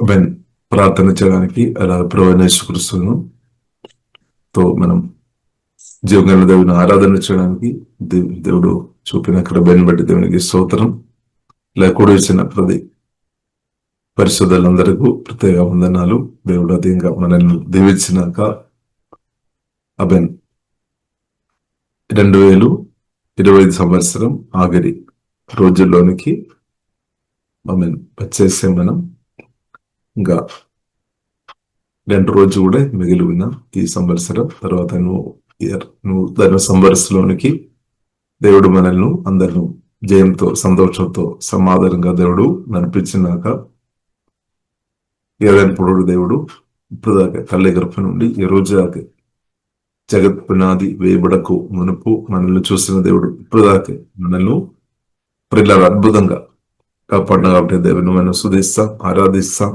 When ప్రార్థన చేయడానికి అలా ప్రభువైన యేసుక్రీస్తును తో మనం జీవగల దేవుని ఆరాధన చేయడానికి దేవుడు చూపిన కృపను బట్టి దేవునికి స్తోత్రం. ఇలా కూడిసిన ప్రతి పరిశుద్ధులందరికీ ప్రత్యేక వందనాలు. దేవుడు అధికంగా మనల్ని దీవించినాక అబెన్ 2025 సంవత్సరం ఆఖరి రోజుల్లోనికి వచ్చేసే మనం ఇంకా 2 రోజు కూడా మిగిలి ఉన్న ఈ సంవత్సరం తర్వాత నూతన సంవత్సరంలోనికి దేవుడు మనల్ని అందరిని జయంతో సంతోషంతో సమాధానంగా దేవుడు నడిపించినాక ఏదైనప్పుడు దేవుడు ఇప్పుడు దాకా తల్లి గర్భ నుండి ఈ రోజు దాకా జగత్ పునాది వేయబడకు మునుపు మనల్ని చూసిన దేవుడు ఇప్పుడు దాకా మనల్ని పిల్లల అద్భుతంగా కాపాడిన కాబట్టి దేవుని మనం సుధిస్తాం, ఆరాధిస్తాం.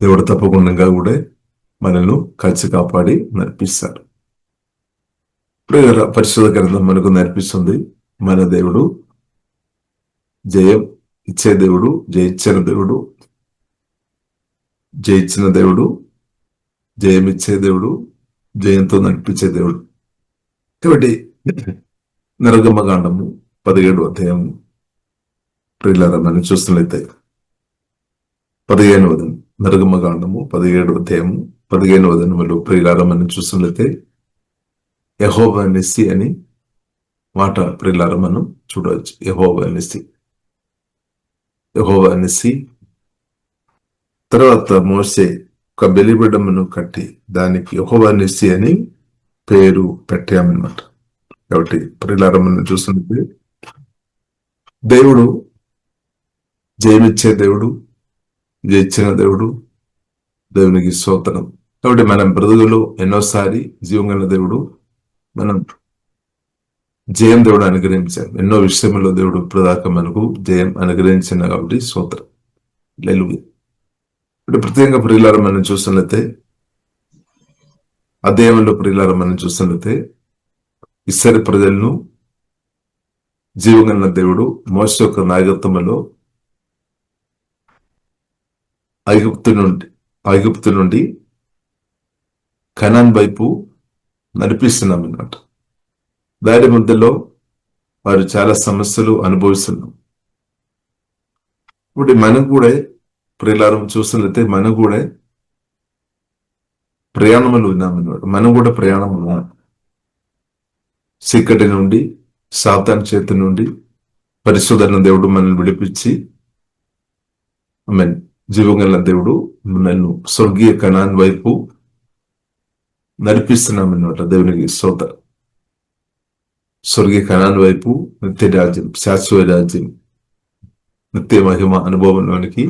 దేవుడు తప్పకుండా కూడా మనల్ని కలిసి కాపాడి నడిపిస్తారు. పరిశుద్ధ గ్రంథం మనకు నేర్పిస్తుంది మన దేవుడు జయం ఇచ్చే దేవుడు, జయించిన దేవుడు, జయించిన దేవుడు, జయమిచ్చే దేవుడు, జయంతో నడిపించే దేవుడు. కాబట్టి నిర్గమకాండము 17వ అధ్యాయము ప్రియులారా మనం చూస్తున్నట్లయితే 15వ వచనం, నిర్గమకాండము 17వ అధ్యాయము 15వ వచనములో ప్రియులారా మనం చూస్తున్నట్లయితే యెహోవా నిస్సి అని మాట ప్రియులారా మనం చూడవచ్చు. యెహోవా నిస్సి, యెహోవా నిస్సి. తర్వాత మోసే ఒక బలిపీఠమును కట్టి దానికి యెహోవా నిస్సి అని పేరు పెట్టామన్నమాట. కాబట్టి ప్రియులారా మనం చూస్తున్నట్టు దేవుడు జయమిచ్చే దేవుడు, జయించిన దేవుడు, దేవునికి స్తోత్రం. కాబట్టి మనం బ్రతుకులో ఎన్నోసారి జీవంగల దేవుడు మనం జయం దేవుడు అనుగ్రహించాం. ఎన్నో విషయంలో దేవుడు ఇప్పుడు దాకా మనకు జయం అనుగ్రహించిన కాబట్టి స్తోత్రం. హల్లెలూయా. ఇప్పుడు ప్రత్యేకంగా ప్రియులారా మనం చూస్తున్నట్లయితే అధ్యాయంలో ప్రియులారా మనం చూస్తున్నట్లయితే ఇశ్రాయేలు ప్రజలను జీవగల దేవుడు మోషే యొక్క నాయకత్వంలో ఐగుప్తు నుండి కనాన్ వైపు నడిపిస్తున్నాం అన్నమాట. దారి మధ్యలో వారు చాలా సమస్యలు అనుభవిస్తున్నాం. ఇప్పుడు మనం కూడా ప్రియులారం చూస్తున్నట్లయితే మనం కూడా ప్రయాణములు ఉన్నామన్నమాట. మనం కూడా ప్రయాణం ఉన్నాం. చీకటి నుండి, సాతాను చేతి నుండి పరిశుద్ధన దేవుడు మనల్ని విడిపించి జీవగల దేవుడు నన్ను స్వర్గీయ కనాన్ వైపు నడిపిస్తున్నామన్నమాట. దేవునికి స్తోత్రం. స్వర్గీయ కనాన్ వైపు నిత్య రాజ్యం, శాశ్వత రాజ్యం, నిత్య మహిమ అనుభవంలోనికి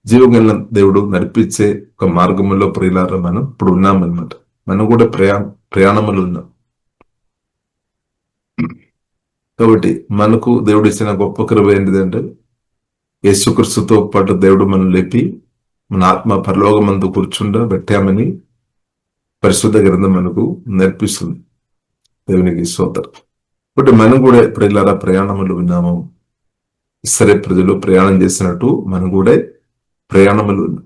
జీవగల దేవుడు నడిపించే ఒక మార్గంలో ప్రియులారా మనం ఇప్పుడు ఉన్నామన్నమాట. మనం కూడా ప్రయాణములు ఉన్నాం. కాబట్టి మనకు దేవుడు ఇచ్చిన గొప్ప కృప ఏంటిదంటే యేసుక్రీస్తుతో పాటు దేవుడు మనం లేపి మన ఆత్మ పరలోకమందు కూర్చుండా పెట్టామని పరిశుద్ధ గ్రంథం మనకు నేర్పిస్తుంది. దేవునికి స్తోత్రం. కాబట్టి మనం కూడా ప్రియులారా ప్రయాణములు విన్నాము. ఇశ్రాయేలు ప్రజలు ప్రయాణం చేసినట్టు మనం కూడా ప్రయాణములు ఉన్నాం.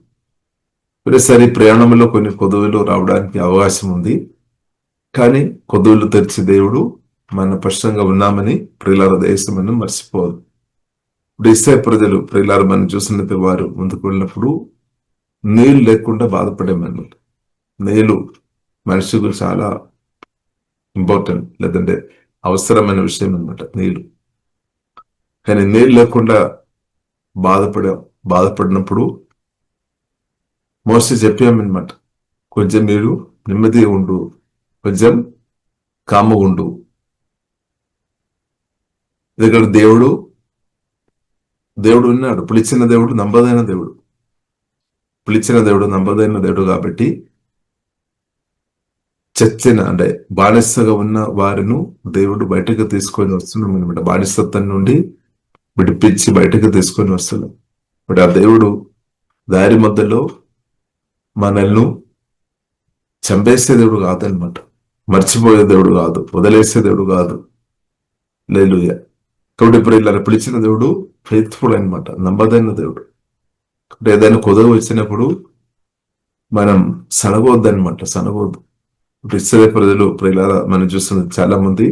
సరే, ప్రయాణంలో కొన్ని కొదువులు రావడానికి అవకాశం ఉంది. కానీ కొదువులు తెరిచి దేవుడు మన పక్షంగా ఉన్నామని ప్రియులారా దేశం మనం మర్చిపోదు. ఇప్పుడు ఇశ్రాయేలు ప్రజలు ప్రియులారా మనం చూసినట్టు వారు ముందుకు వెళ్ళినప్పుడు నీళ్లు లేకుండా బాధపడేమన్నమాట. నీళ్లు మనిషికి చాలా ఇంపార్టెంట్, లేదంటే అవసరమైన విషయం అన్నమాట నీళ్లు. కానీ నీళ్ళు లేకుండా బాధపడినప్పుడు మోసే చెప్పామన్నమాట, కొంచెం మీరు నెమ్మదిగా ఉండు, కొంచెం కాముగా ఉండు. ఎందుకంటే దేవుడు ఉన్నాడు. పిలిచిన దేవుడు నమ్మదైన దేవుడు కాబట్టి చచ్చిన అంటే బానిసగా ఉన్న వారిని దేవుడు బయటకు తీసుకొని వస్తున్నాం అనమాట. బానిసత్వం నుండి విడిపించి బయటకు తీసుకొని వస్తున్నాం. ఇప్పుడు ఆ దేవుడు దారి మధ్యలో మనల్ని చంపేసే దేవుడు కాదనమాట. మర్చిపోయే దేవుడు కాదు, వదిలేసే దేవుడు కాదు. హల్లెలూయా. కాబట్టి ఇప్పుడు ఇలా పిలిచిన దేవుడు ఫెయిత్ఫుల్ అనమాట, నమ్మదైన దేవుడు. ఏదైనా కొదవ వచ్చినప్పుడు మనం సనగవద్దనమాట, సనగవద్దు. ఇప్పుడు ఇస్రాయేల్ ప్రజలు ఇలా మనం చూస్తున్న చాలా మంది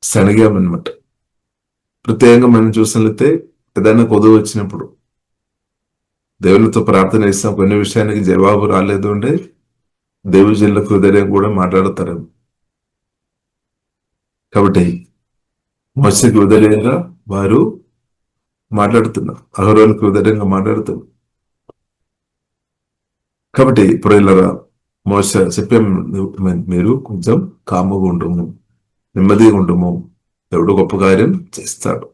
సనగామన్నమాట. ప్రత్యేకంగా మనం చూసినట్లయితే ఏదైనా కొదవ వచ్చినప్పుడు దేవునితో ప్రార్థన చేస్తాం, కొన్ని విషయానికి జవాబు రాలేదు అంటే దేవుజనులకు హృదయం కూడా మాట్లాడతారు. కాబట్టి మోసకి హృదయంగా వారు మాట్లాడుతున్నారు, అహరోనుకు హృదయంగా మాట్లాడుతున్నారు. కాబట్టి ప్రియులారా, మోస చెప్పాం, మీరు కొంచెం కాముగా ఉండము, నెమ్మదిగా ఉండము, దేవుడు గొప్ప కార్యం చేస్తాడు.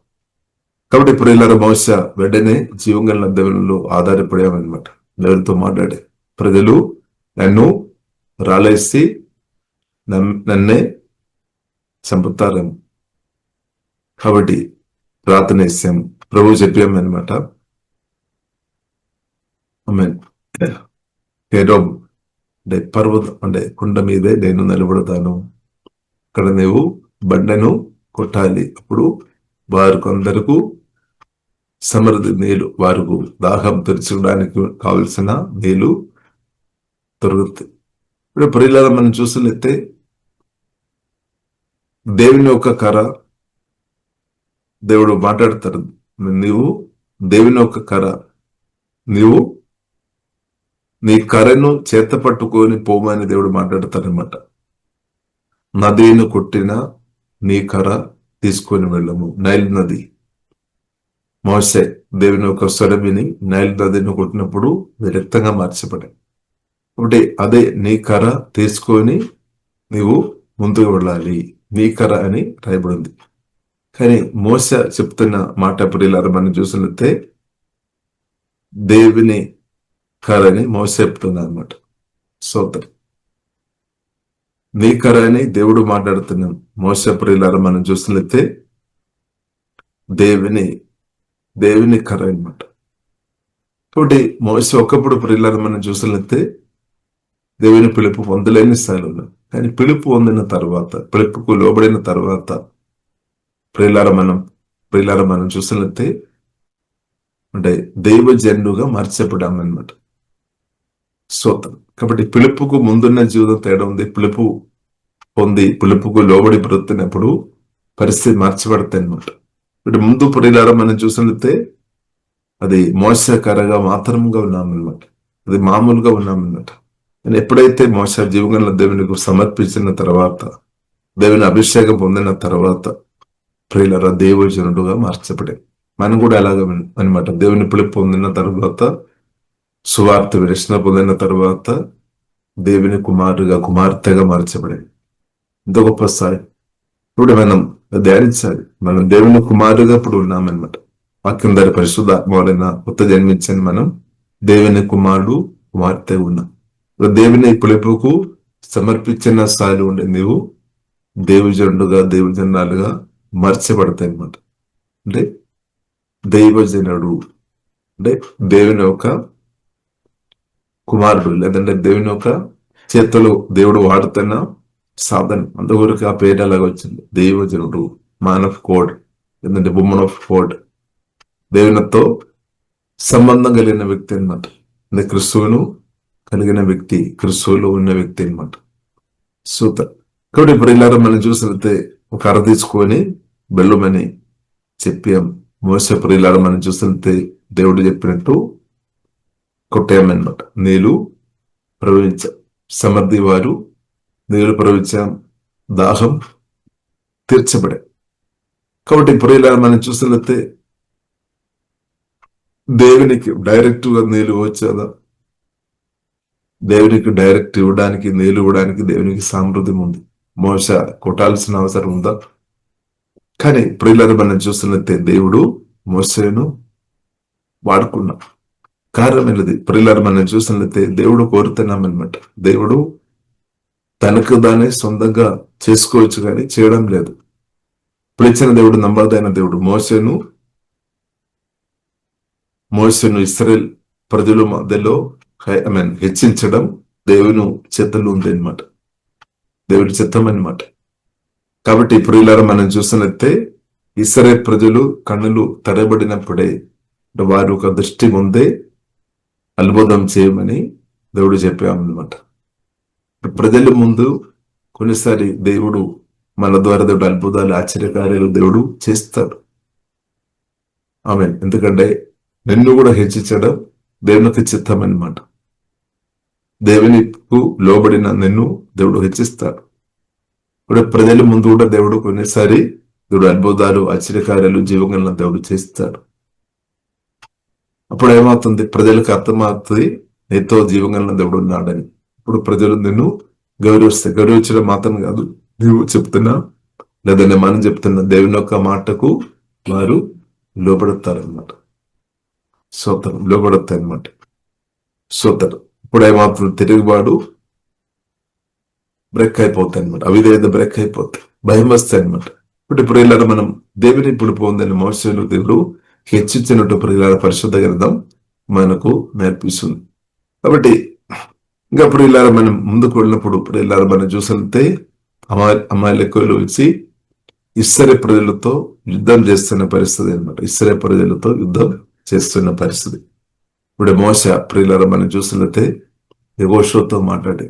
కాబట్టి ప్రియులారా, మోస వెంటనే జీవంగల దేవునిలో ఆధారపడామన్నమాట. దేవునితో మాట్లాడే ప్రజలు నన్ను రాలేసి నన్నే చంపుతారేమో, కాబట్టి ప్రార్థన చేసాం, ప్రభు చెప్పామన్నమాట. అంటే పర్వతం అంటే కొండ మీదే నేను నిలబడతాను, అక్కడ నీవు బండను కొట్టాలి, అప్పుడు వారు కొందరకు సమృద్ధి నీళ్లు, వారికి దాహం తెరుచుకోవడానికి కావలసిన నీళ్లు దొరుకుతాయి. ఇప్పుడు ప్రియులారా, మనం చూసినట్లయితే దేవుని యొక్క కర్ర, దేవుడు మాట్లాడతారు, నీవు దేవుని యొక్క కర్ర, నీవు నీ కర్రను చేత పట్టుకొని పోమని దేవుడు మాట్లాడతారనమాట. నదిని కొట్టిన నీ కర్ర తీసుకొని వెళ్ళము. నైల్ నది, మోసే దేవుని యొక్క స్వరమిని నైల్ నదిని కొట్టినప్పుడు రక్తంగా మార్చబడే, కాబట్టి అదే నీ కర్ర తీసుకొని నీవు ముందుకు వెళ్ళాలి, నీ కర్ర అని రాయబడింది. కానీ మోస చెప్తున్న మాట ప్రియులారా, మనం చూసినట్లయితే దేవుని కర్రని మోస చెప్తున్నా అనమాట. సోదరు, నీ కర్ర అని దేవుడు మాట్లాడుతున్నాం. మోస ప్రియులారా, మనం చూసినట్లయితే దేవుని కర్ర అనమాట. కాబట్టి మోస ఒకప్పుడు ప్రియులారా, మనం చూసినట్లయితే దేవుని పిలుపు పొందలేని స్థాయిలో ఉన్నాం. కానీ పిలుపు పొందిన తర్వాత, పిలుపుకు లోబడిన తర్వాత ప్రియులారా మనం చూసినట్లయితే అంటే దైవజనుడుగా మార్చబడామన్నమాట. స్తోత్రం. కాబట్టి పిలుపుకు ముందున్న జీవితం తేడా ఉంది. పిలుపు పొంది పిలుపుకు లోబడి బ్రతున్నప్పుడు పరిస్థితి మార్చబడతాయి అనమాట. ఇప్పుడు ముందు ప్రియులారా, మనం చూసినట్లయితే అది మోసకరంగా మాత్రంగా ఉన్నామన్నమాట, అది మామూలుగా ఉన్నామన్నమాట. నేను ఎప్పుడైతే మోస జీవంగల దేవునికి సమర్పించిన తర్వాత, దేవుని అభిషేకం పొందిన తర్వాత ప్రియులారా దేవజనుడుగా మార్చబడే, మనం కూడా అలాగే అనమాట. దేవుని పిలుపు పొందిన తర్వాత, సువార్త విరక్షణ పొందిన తర్వాత దేవుని కుమార్తెగా మార్చబడే, ఇంత గొప్ప స్థాయి. ఇప్పుడు మనం ధ్యానించాలి, మనం దేవుని కుమారుగా ఇప్పుడు ఉన్నామన్నమాట. వాక్యం దారి పరిశుద్ధాత్మ వలన కొత్త జన్మించని మనం దేవుని కుమార్తె ఉన్నాం. దేవుని పిలుపుకు సమర్పించిన స్థాయిలో ఉండే నీవు దేవుజనులుగా మార్చబడతాయి అన్నమాట. అంటే దైవజనుడు అంటే దేవుని యొక్క కుమారుడు, లేదంటే దేవుని యొక్క చేతులు దేవుడు వాడుతున్న సాధన. అందువరకు ఆ పేరు అలాగ వచ్చింది, దైవజనుడు, మ్యాన్ ఆఫ్ కోడ్, లేదంటే వుమన్ ఆఫ్ కోడ్, దేవునితో సంబంధం కలిగిన వ్యక్తి అనమాట. అంటే క్రిస్తువును కలిగిన వ్యక్తి, క్రిస్తువులో ఉన్న వ్యక్తి అనమాట. సూత. కాబట్టి ప్రియులారా, మనం చూసినట్లయితే ఒక కర్ర తీసుకొని బెల్లమని చెప్పాం. మోస ప్రియులారా, మనం చూసినట్లయితే దేవుడు చెప్పినట్టు కొట్టామన్నమాట. నీళ్లు ప్రవహించాం, సమర్థి వారు నీళ్లు ప్రవహించాం, దాహం తీర్చబడే. కాబట్టి ప్రియులారా, మనం చూసినట్లయితే దేవునికి డైరెక్ట్ గా నీళ్లు వచ్చేదా? దేవునికి డైరెక్ట్ ఇవ్వడానికి, నీళ్లు ఇవ్వడానికి దేవునికి సామర్థ్యం ఉంది. మోస కొట్టాల్సిన అవసరం ఉందా? కానీ ప్రియులారా, మనం చూస్తున్నట్టే దేవుడు మోసను వాడుకున్నాం. కారణం ఏంటిది? ప్రియులారా, మనం చూస్తున్నట్టే దేవుడు కోరుతున్నామన్నమాట. దేవుడు తనకు దాన్ని సొంతంగా చేసుకోవచ్చు, కానీ చేయడం లేదు. పిలిచిన దేవుడు నమ్మదైన దేవుడు. మోసను ఇశ్రాయేల్ ప్రజల మధ్యలో హెచ్చించడం దేవుని చేతుల్లో ఉంది అనమాట, దేవుడి చిత్తం అనమాట. కాబట్టి ప్రియులారా, మనం చూసినట్టే ఇశ్రాయేల్ ప్రజలు కన్నులు తెరబడినప్పుడే, వారి ఒక దృష్టి ముందే అద్భుతం చేయమని దేవుడు చెప్పామన్నమాట. ప్రజల ముందు కొన్నిసారి దేవుడు మన ద్వారా దేవుడు అద్భుతాలు ఆశ్చర్యకార్యాలు దేవుడు చేస్తాడు. ఆమె ఎందుకంటే నిన్ను కూడా హెచ్చించడం దేవునికి చిత్తం అన్నమాట. దేవునికు లోబడిన నిన్ను దేవుడు హెచ్చిస్తాడు. ఇప్పుడు ప్రజల ముందు కూడా దేవుడు కొన్నిసారి దేవుడు అద్భుతాలు ఆశ్చర్యకార్యాలు జీవగలను దేవుడు చేస్తాడు. అప్పుడు ఏమవుతుంది, ప్రజలకు అర్థమవుతుంది నీతో జీవగలను దేవుడు ఉన్నాడని. ఇప్పుడు ప్రజలు నిన్ను గౌరవిస్తే, గౌరవించడం మాత్రం కాదు, నువ్వు చెప్తున్నా లేదంటే మనం చెప్తున్నా దేవుని యొక్క మాటకు వారు లోబడతారనమాట. స్తోత్రం, లోబడతాయి అనమాట. స్తోత్రం. ఇప్పుడు ఏమాత్రం తిరుగుబాటు బ్రేక్ అయిపోతాయి అనమాట. అవిధేయత బ్రేక్ అయిపోతాయి, భయం వస్తాయి అనమాట. ఇప్పుడు ఇలా మనం దేవుని ఇప్పుడు పొందని మోసలు దేవుడు హెచ్చించినట్టు ఇలా పరిశుద్ధ గ్రంథం మనకు నేర్పిస్తుంది. కాబట్టి ఇంకా ఇప్పుడు ఇలా మనం ముందుకు వెళ్ళినప్పుడు ఇప్పుడు ఇలా మనం చూసితే అమాలేకులు వచ్చి ఇశ్రాయేలు ప్రజలతో యుద్ధం చేస్తున్న పరిస్థితి అనమాట. ఇశ్రాయేలు ప్రజలతో యుద్ధం చేస్తున్న పరిస్థితి. ఇప్పుడు మోస ప్రియులారా మనం చూసినట్లయితే యెహోషువతో మాట్లాడి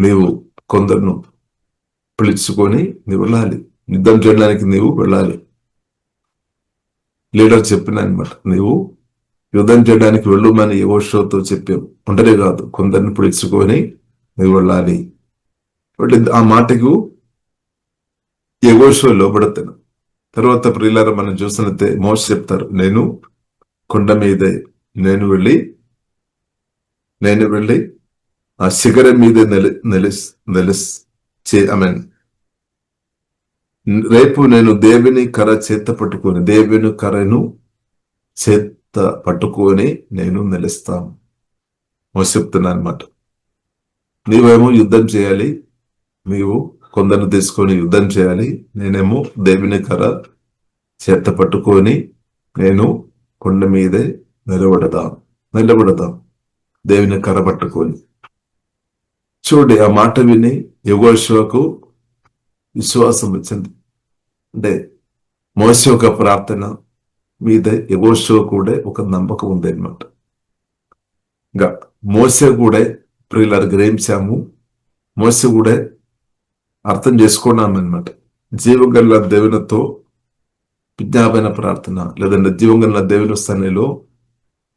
నీవు కొందరును పిలుచుకొని నీవు వెళ్ళాలి, యుద్ధం చేయడానికి నీవు వెళ్ళాలి. లీడర్ చెప్పిన అనమాట, నీవు యుద్ధం చేయడానికి వెళ్ళమని యెహోషువతో చెప్పావు. ఒంటరి కాదు, కొందరిని పిలుచుకొని నీవు వెళ్ళాలి. ఆ మాటకు యెహోషువ లోబడతాను. తర్వాత ప్రియులారా మనం చూసినట్లయితే మోస చెప్తారు, నేను కొండ మీదే నేను వెళ్ళి ఆ శిఖరం మీద రేపు నేను దేవుని కర్ర దేవుని కర్రను చేత పట్టుకొని నేను నిలుస్తాను. మోస చెప్తున్నా అనమాట. నీవేమో యుద్ధం చేయాలి, నీవు కొందరు తీసుకొని యుద్ధం చేయాలి, నేనేమో దేవుని కర్ర చేత పట్టుకొని నేను కొండ మీదే నిలబడదాం దేవుని కర్ర పట్టుకొని. చూడండి, ఆ మాట విని యెహోషువకు విశ్వాసం వచ్చింది. అంటే మోసే ఒక ప్రార్థన మీద యెహోషువ కూడా ఒక నమ్మకం ఉంది అనమాట. ఇంకా మోసే కూడా ప్రియులారు గ్రహించాము, మోసే కూడా అర్థం చేసుకున్నామన్నమాట. జీవగల దేవునితో విజ్ఞాపన ప్రార్థన లేదంటే జీవగల దేవుని స్థాయిలో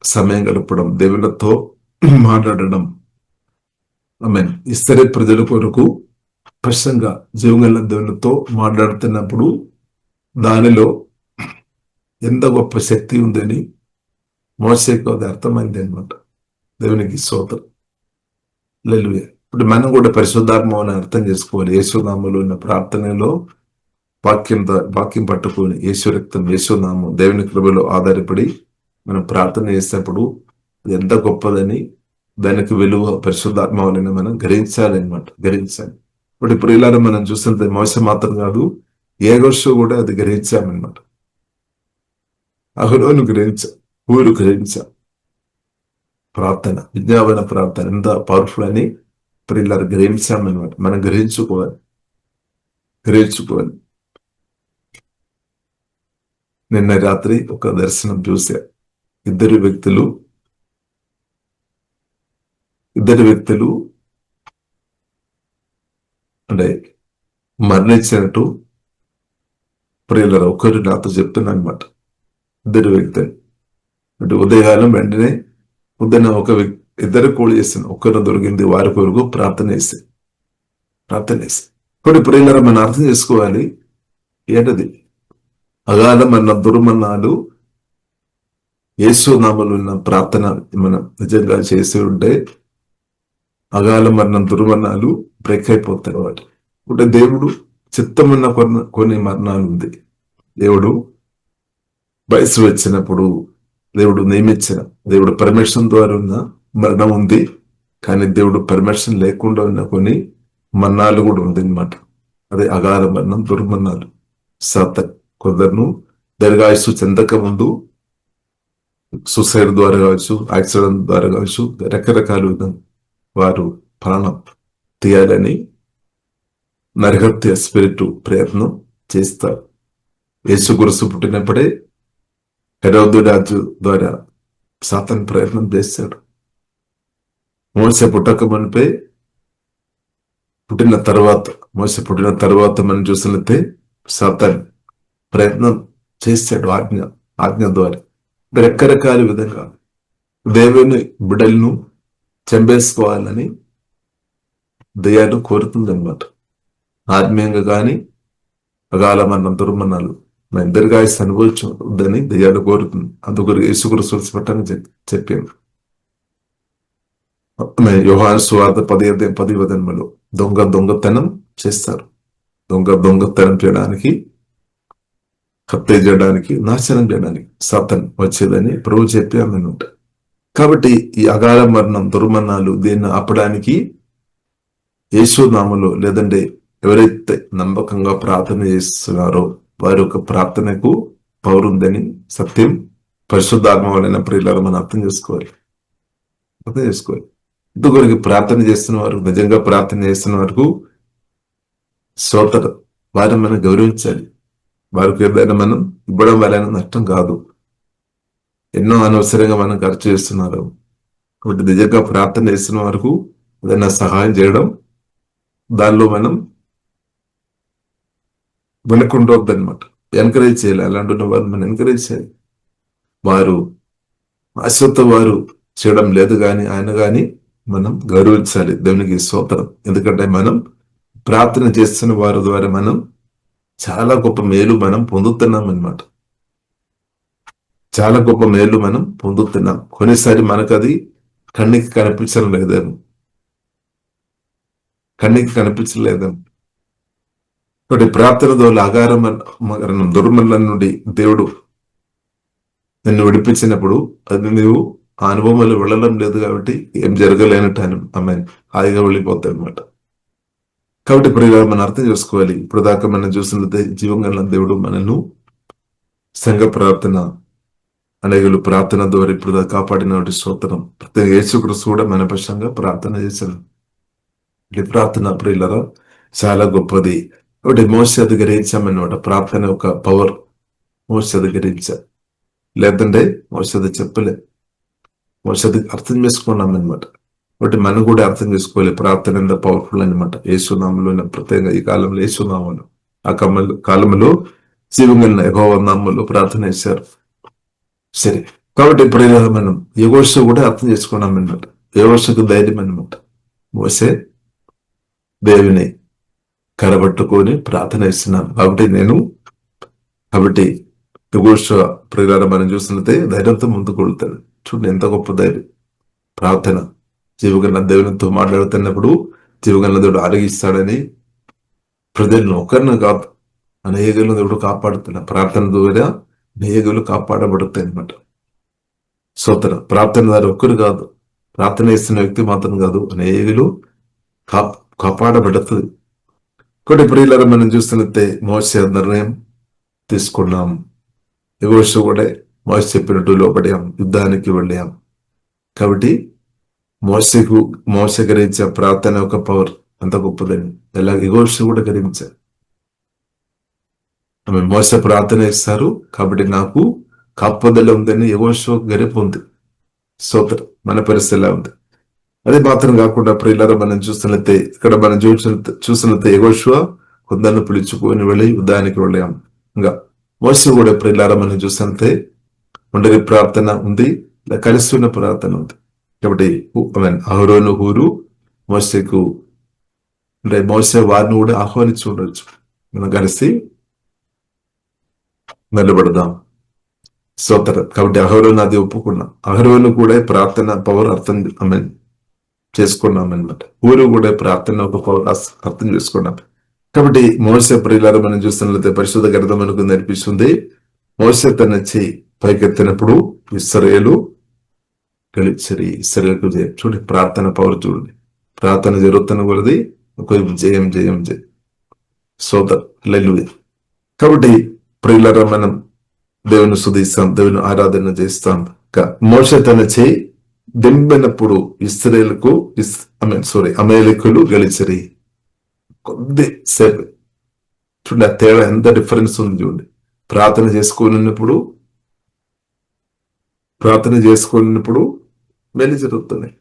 సమయం గడపడం, దేవునితో మాట్లాడడం. ఇశ్రాయేలు ప్రజల కొరకు స్పష్టంగా జీవగల దేవునితో మాట్లాడుతున్నప్పుడు దానిలో ఎంత గొప్ప శక్తి ఉందని మోసేకు అది అర్థమైంది అనమాట. దేవునికి స్తోత్రం. హల్లెలూయా. ఇప్పుడు మనం కూడా పరిశుద్ధాత్మని అర్థం చేసుకోవాలి. యేసునామములో ఉన్న ప్రార్థనలో వాక్యం పట్టుకొని యేసు రక్తం, యేసునామం, దేవుని కృపలో ఆధారపడి మనం ప్రార్థన చేసేటప్పుడు ఎంత గొప్పదని, దానికి విలువ పరిశుద్ధాత్మ వలన మనం గ్రహించాలి. ఇప్పుడు ఇలా మనం చూస్తుంటే మోస మాత్రం కాదు, యెహోషువ కూడా అది గ్రహించామన్నమాట. అహరోను ఊరు గ్రహించా ప్రార్థన, విజ్ఞాపన ప్రార్థన ఎంత పవర్ఫుల్ అని ఇలా గ్రహించామన్నమాట. మనం గ్రహించుకోవాలి. నిన్న రాత్రి ఒక దర్శనం చూసా. ఇద్దరు వ్యక్తులు అంటే మరణించినట్టు ప్రియులరా ఒకరు నాతో చెప్తున్నా అనమాట. ఇద్దరు వ్యక్తులు అంటే ఉదయకాలం వెంటనే ఇద్దరు కోడి చేస్తాను, ఒక్కరు దొరికింది, వారి కొరకు ప్రార్థన చేసి ఇప్పుడు ప్రియులరా మనం అర్థం చేసుకోవాలి. ఏంటది అగాధం అన్న దుర్మన్నాలు యేసునామములో ఉన్న ప్రార్థన మనం నిజంగా చేసి ఉంటే అగాల మరణం దుర్మరణాలు బ్రేక్ అయిపోతాయి. వాటి అంటే దేవుడు చిత్తమున్న కొన్ని మరణాలు ఉంది. దేవుడు వయసు వచ్చినప్పుడు దేవుడు నియమించిన, దేవుడు పర్మిషన్ ద్వారా ఉన్న మరణం ఉంది. కానీ దేవుడు పర్మిషన్ లేకుండా ఉన్న కొన్ని మరణాలు కూడా ఉంది అనమాట. అదే అగాధ మరణం, దుర్మరణాలు. కొందరును దీర్ఘాయుస్సు చెందక ముందు సూసైడ్ ద్వారా కావచ్చు, యాక్సిడెంట్ ద్వారా కావచ్చు, రకరకాలుగా వారు ప్రాణం తీయాలని నరహత్య స్పిరిట్ ప్రయత్నం చేస్తారు. యేసు గురుసు పుట్టినప్పుడే హెరోదు రాజు ద్వారా సాతాను ప్రయత్నం చేశాడు. మోసే పుట్టక మునిపే, మోసే పుట్టిన తర్వాత మనం చూసినట్టే సాతాను ప్రయత్నం చేశాడు ఆజ్ఞ ద్వారా రకరకాల విధంగా దేవుని బిడ్డలను చంపేసుకోవాలని దయ్యాలు కోరుతుందన్నమాట. ఆత్మీయంగా కానీ అగాల మరణం, దుర్మరణాలు మన ఇద్దరిగా అనుభవించవద్దని దయ్యాలు కోరుతుంది. అందుకు యేసుక్రీస్తు పట్టని చెప్పాను. యోహాను సువార్త 10:10 దొంగతనం చేస్తారు. దొంగతనం చేయడానికి, హత్య చేయడానికి, నాశనం చేయడానికి సాతాను వచ్చేదని ప్రభు చెప్పామన్నమాట. కాబట్టి ఈ అగాల మరణం, దుర్మరణాలు దీన్ని ఆపడానికి యేసు నామములో, లేదంటే ఎవరైతే నమ్మకంగా ప్రార్థన చేస్తున్నారో వారి యొక్క ప్రార్థనకు పవర్ ఉందని సత్యం పరిశుద్ధాత్మ వలన ప్రియులారా మనం అర్థం చేసుకోవాలి. ఇందుకొరకు ప్రార్థన చేస్తున్న వారు, నిజంగా ప్రార్థన చేస్తున్న వరకు శ్రోతలు వారిని మనం గౌరవించాలి. వారికి ఏదైనా మనం ఇవ్వడం వలన నష్టం కాదు. ఎన్నో అనవసరంగా మనం ఖర్చు చేస్తున్నారు. కాబట్టి నిజంగా ప్రార్థన చేస్తున్న వరకు ఏదైనా సహాయం చేయడం, దానిలో మనం వెనుకుండవద్దనమాట. ఎంకరేజ్ చేయాలి. అలాంటి వారు మనం ఎంకరేజ్ చేయాలి. వారు ఆశతో వారు చేయడం లేదు కానీ ఆయన కానీ మనం గౌరవించాలి. దేవునికి స్తోత్రం. ఎందుకంటే మనం ప్రార్థన చేస్తున్న వారి ద్వారా మనం చాలా గొప్ప మేలు మనం పొందుతున్నాం అన్నమాట. చాలా గొప్ప మేలు మనం పొందుతున్నాం. కొన్నిసారి మనకు అది కన్నికి కనిపించలేదేమో. కాబట్టి ప్రార్థన ద్వారా అగార మరణం, దుర్మరణం నుండి దేవుడు నిన్ను విడిపించినప్పుడు అది నువ్వు ఆ అనుభవంలో వెళ్ళడం లేదు కాబట్టి ఏం జరగలేనట్టు ఆమె హాయిగా వెళ్ళిపోతాయి అనమాట. కాబట్టి ఇప్పుడు మనం అర్థం చేసుకోవాలి. ఇప్పుడు దాకా మనం చూసినట్లయితే జీవంగల దేవుడు మనను సంఘ ప్రార్థన, అనేకులు ప్రార్థన ద్వారా ఇప్పుడు దాకా కాపాడిన స్తోత్రం. ప్రతి యేసుక్రీస్తు కూడా మన పక్షంగా ప్రార్థన చేశారు. ఈ ప్రార్థన ప్రియులరా చాలా గొప్పది. ఒకటి మోసే అధికరించామన్నమాట. ప్రార్థన ఒక పవర్ మోసే అధికరించా, లేదంటే మోసది చెప్పలే. మోసది అర్థం చేసుకున్నాం అనమాట. ఒకటి మనం కూడా అర్థం చేసుకోవాలి. ప్రార్థన ఎంత పవర్ఫుల్ అనమాట. యేసునామంలో, ప్రత్యేకంగా ఈ కాలంలో యేసునామంలో, ఆ కాలంలో జీవంగల యెహోవా నామంలో ప్రార్థన చేశారు. సరే, కాబట్టి ఇప్పుడు మనం యెహోషు కూడా అర్థం చేసుకున్నాం అనమాట. యెహోషుకు ధైర్యం అనమాట. మోసే దేవుని కరబట్టుకొని ప్రార్థన ఇస్తున్నాను కాబట్టి యెహోషువ ప్రియులారా మనం చూసినట్లయితే ధైర్యంతో ముందుకు వెళ్తాడు. చూడండి ఎంత గొప్ప ధైర్యం. ప్రార్థన జీవగల దేవునితో మాట్లాడుతున్నప్పుడు జీవగల దేవుడు ఆరగిస్తాడని ప్రజలను ఒకరిని కాదు అనేకులను దేవుడు కాపాడుతున్నా. ప్రార్థన ద్వారా అనేకులు కాపాడబడతాయి అనమాట. స్తోత్రం. ప్రార్థన ద్వారా ఒక్కరు కాదు, ప్రార్థన చేస్తున్న వ్యక్తి మాత్రం కాదు, అనేకులు కాపాడబడుతుంది. కొన్ని ప్రియులారా మనం చూస్తున్నట్టే మోసే నిర్ణయం తీసుకున్నాం. యెహోషువ కూడా మోసే చెప్పినట్టు లోపడాం, యుద్ధానికి వెళ్ళాం. కాబట్టి మోసే గ్రహించే ప్రార్థన ఒక పవర్ అంత గొప్పదని ఎలా యెహోషువ కూడా గ్రహించారు. ఆమె మోసే ప్రార్థన ఇస్తారు కాబట్టి నాకు కాపుదల ఉందని యెహోషువ గరిప ఉంది. స్తోత్రం. మన పరిస్థితి ఎలా ఉంది? అదే మాత్రం కాకుండా ప్రియులారా మనం చూస్తున్నట్టే ఇక్కడ మనం చూసినట్టే యెహోషువ కొందరిని పిలుచుకొని వెళ్ళి యుద్ధానికి వెళ్ళాం. ఇంకా మోసే కూడా ప్రియులారా మనం చూసినట్టే ఒంటరి ప్రార్థన ఉంది, కలిసి ఉన్న ప్రార్థన ఉంది. కాబట్టి అహరోను, హూరు మోసేకు అంటే మోసే వారిని కూడా ఆహ్వానించి ఉండొచ్చు. మనం కలిసి నిలబడదాం. స్తోత్రం. కాబట్టి అహరోను అది ఒప్పుకున్నాం. అహరోను కూడా ప్రార్థన పవర్ అర్థం చేసుకున్నాం అనమాట. ఊరు కూడా ప్రార్థన ఒక పవర్ అర్థం చేసుకున్నాం. కాబట్టి మోసే ప్రియులారా మనం చూస్తున్నట్లయితే పరిశుద్ధ గ్రంథం మనకు నేర్పిస్తుంది. మోసే తన చెయ్యి పైకెత్తినప్పుడు ఇశ్రాయేలు గెలిచారు. ఇశ్రాయేలుకు జయం. చూడండి ప్రార్థన పవర్ చూడండి. ప్రార్థన జరుగుతున్న కొలది ఒక జయం. స్తోత్రం. హల్లెలూయా. కాబట్టి ప్రియులారా మనం దేవుని స్తుతిస్తాం, దేవుని ఆరాధన చేస్తాం. మోసే తన చేయి దింపినప్పుడు అమేలికులు గెలిచరి. కొద్దిసేపు చూడండి ఆ తేడా ఎంత డిఫరెన్స్ ఉంది చూడండి. ప్రార్థన చేసుకున్నప్పుడు ప్రార్థన చేసుకున్నప్పుడు మేలు జరుగుతున్నాయి,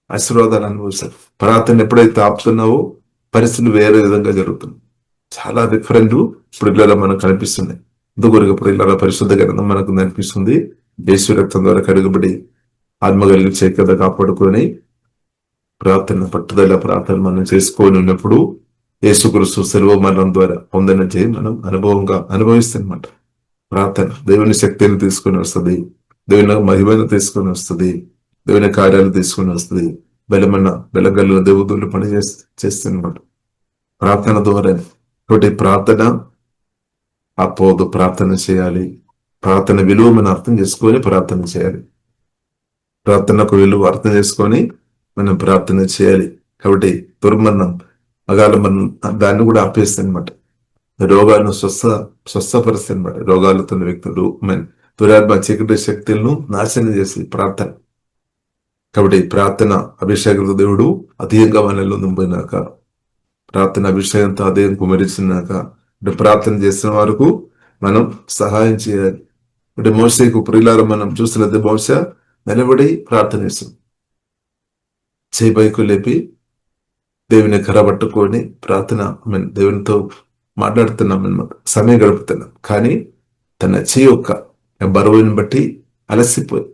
ఆశీర్వాదాలు అనుభవిస్తారు. ప్రార్థన ఎప్పుడైతే ఆపుతున్నావో పరిస్థితులు వేరే విధంగా జరుగుతుంది. చాలా డిఫరెంట్ ఇప్పుడు ఇళ్ళలో మనకు కనిపిస్తున్నాయి. ఇందుకొరకు ఇప్పుడు ఇళ్ళ పరిశుద్ధ గ్రంథం మనకు కనిపిస్తుంది. యేసు రక్తం ద్వారా కడుగబడి ఆత్మ కలిగించే కదా కాపాడుకొని ప్రార్థన పట్టుదల ప్రార్థన మనం చేసుకొని ఉన్నప్పుడు యేసుక్రీస్తు శిలువ మరణం ద్వారా పొందిన జయం మనం అనుభవంగా అనుభవిస్తామన్నమాట. ప్రార్థన దేవుని శక్తిని తీసుకొని వస్తుంది, దేవుని మహిమను తీసుకొని వస్తుంది, దేవుని కార్యాలు తీసుకొని వస్తుంది. బెలగల్లు దేవుదులు పని చేస్తున్నమాట ప్రార్థన ద్వారా. కాబట్టి ప్రార్థన అపోదు, ప్రార్థన చేయాలి. ప్రార్థన విలువ మనం అర్థం చేసుకొని ప్రార్థన చేయాలి. ప్రార్థనకు విలువ అర్థం చేసుకొని మనం ప్రార్థన చేయాలి. కాబట్టి దుర్మరణం, అగాల మరణం దాన్ని కూడా ఆపేస్తుంది అనమాట. రోగాలను స్వస్థపరుస్తుంది అనమాట. రోగాలతో వ్యక్తులు దురాత్మ చీకటి శక్తులను నాశనం చేసి ప్రార్థన. కాబట్టి ప్రార్థన అభిషేకంతో దేవుడు అధికంగా మనలో నింపినాక, ప్రార్థన అభిషేకంతో అధికం కుమరించినాక ప్రార్థన చేసిన వరకు మనం సహాయం చేయాలి. అంటే మోసేకు ప్రియులారా మనం చూసినది, మోసే నిలబడి ప్రార్థన చేస్తాం, చేపైకు లేపి దేవుని కరబట్టుకొని ప్రార్థన దేవునితో మాట్లాడుతున్నాం అన్నమాట, సమయం గడుపుతున్నాం. కానీ తన చేయి యొక్క బరువుని బట్టి అలసిపోయి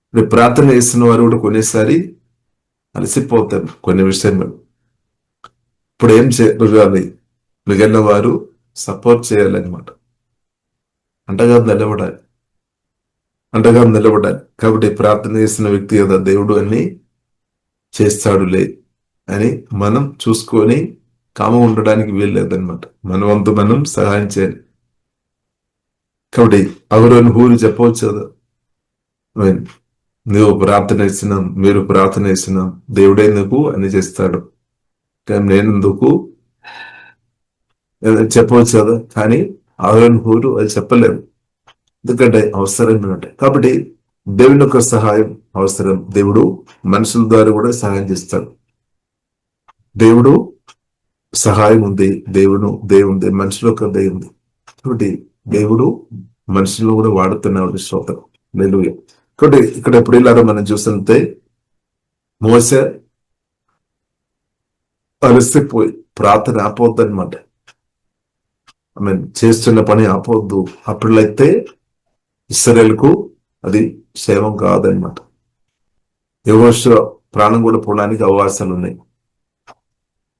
ఇప్పుడు ప్రార్థన చేస్తున్న వారు కూడా కొన్నిసారి అలసిపోతారు కొన్ని విషయంలో. ఇప్పుడు ఏం చేయాలి? మిగిలిన వారు సపోర్ట్ చేయాలన్నమాట, అంటగా నిలబడాలి. కాబట్టి ప్రార్థన చేసిన వ్యక్తి కదా దేవుడు అన్ని చేస్తాడులే అని మనం చూసుకొని కామ ఉండడానికి వీల్లేదన్నమాట. మన వంతు మనం సహాయం చేయాలి. కాబట్టి అవరోని ఊరు చెప్పవచ్చు కదా, నువ్వు ప్రార్థన ఇస్తున్నాం, మీరు ప్రార్థన ఇస్తున్నాం, దేవుడేందుకు అని చేస్తాడు, కానీ నేనెందుకు చెప్పవచ్చు కదా. కానీ అవరోని ఊరు అది చెప్పలేము, ఎందుకంటే అవసరం ఏంటంటే. కాబట్టి దేవుని యొక్క సహాయం అవసరం. దేవుడు మనుషుల ద్వారా కూడా సహాయం చేస్తాడు. దేవుడు సహాయం ఉంది, దేవుడు మనుషుల యొక్క దయ ఉంది. కాబట్టి దేవుడు మనుషులను కూడా వాడుతున్నాడు. స్తోత్రం, హల్లెలూయా. కాబట్టి ఇక్కడ ఎప్పుడు ఇలాగ మనం చూస్తుంటే మోసే అలసిపోయి ప్రార్థన ఆపవద్దు అనమాట. చేస్తున్న పని ఆపవద్దు. అప్పుడైతే ఇశ్రాయేలుకు అది క్షేమం కాదనమాట. యెహోషువ ప్రాణం కూడా పోవడానికి అవకాశాలు ఉన్నాయి.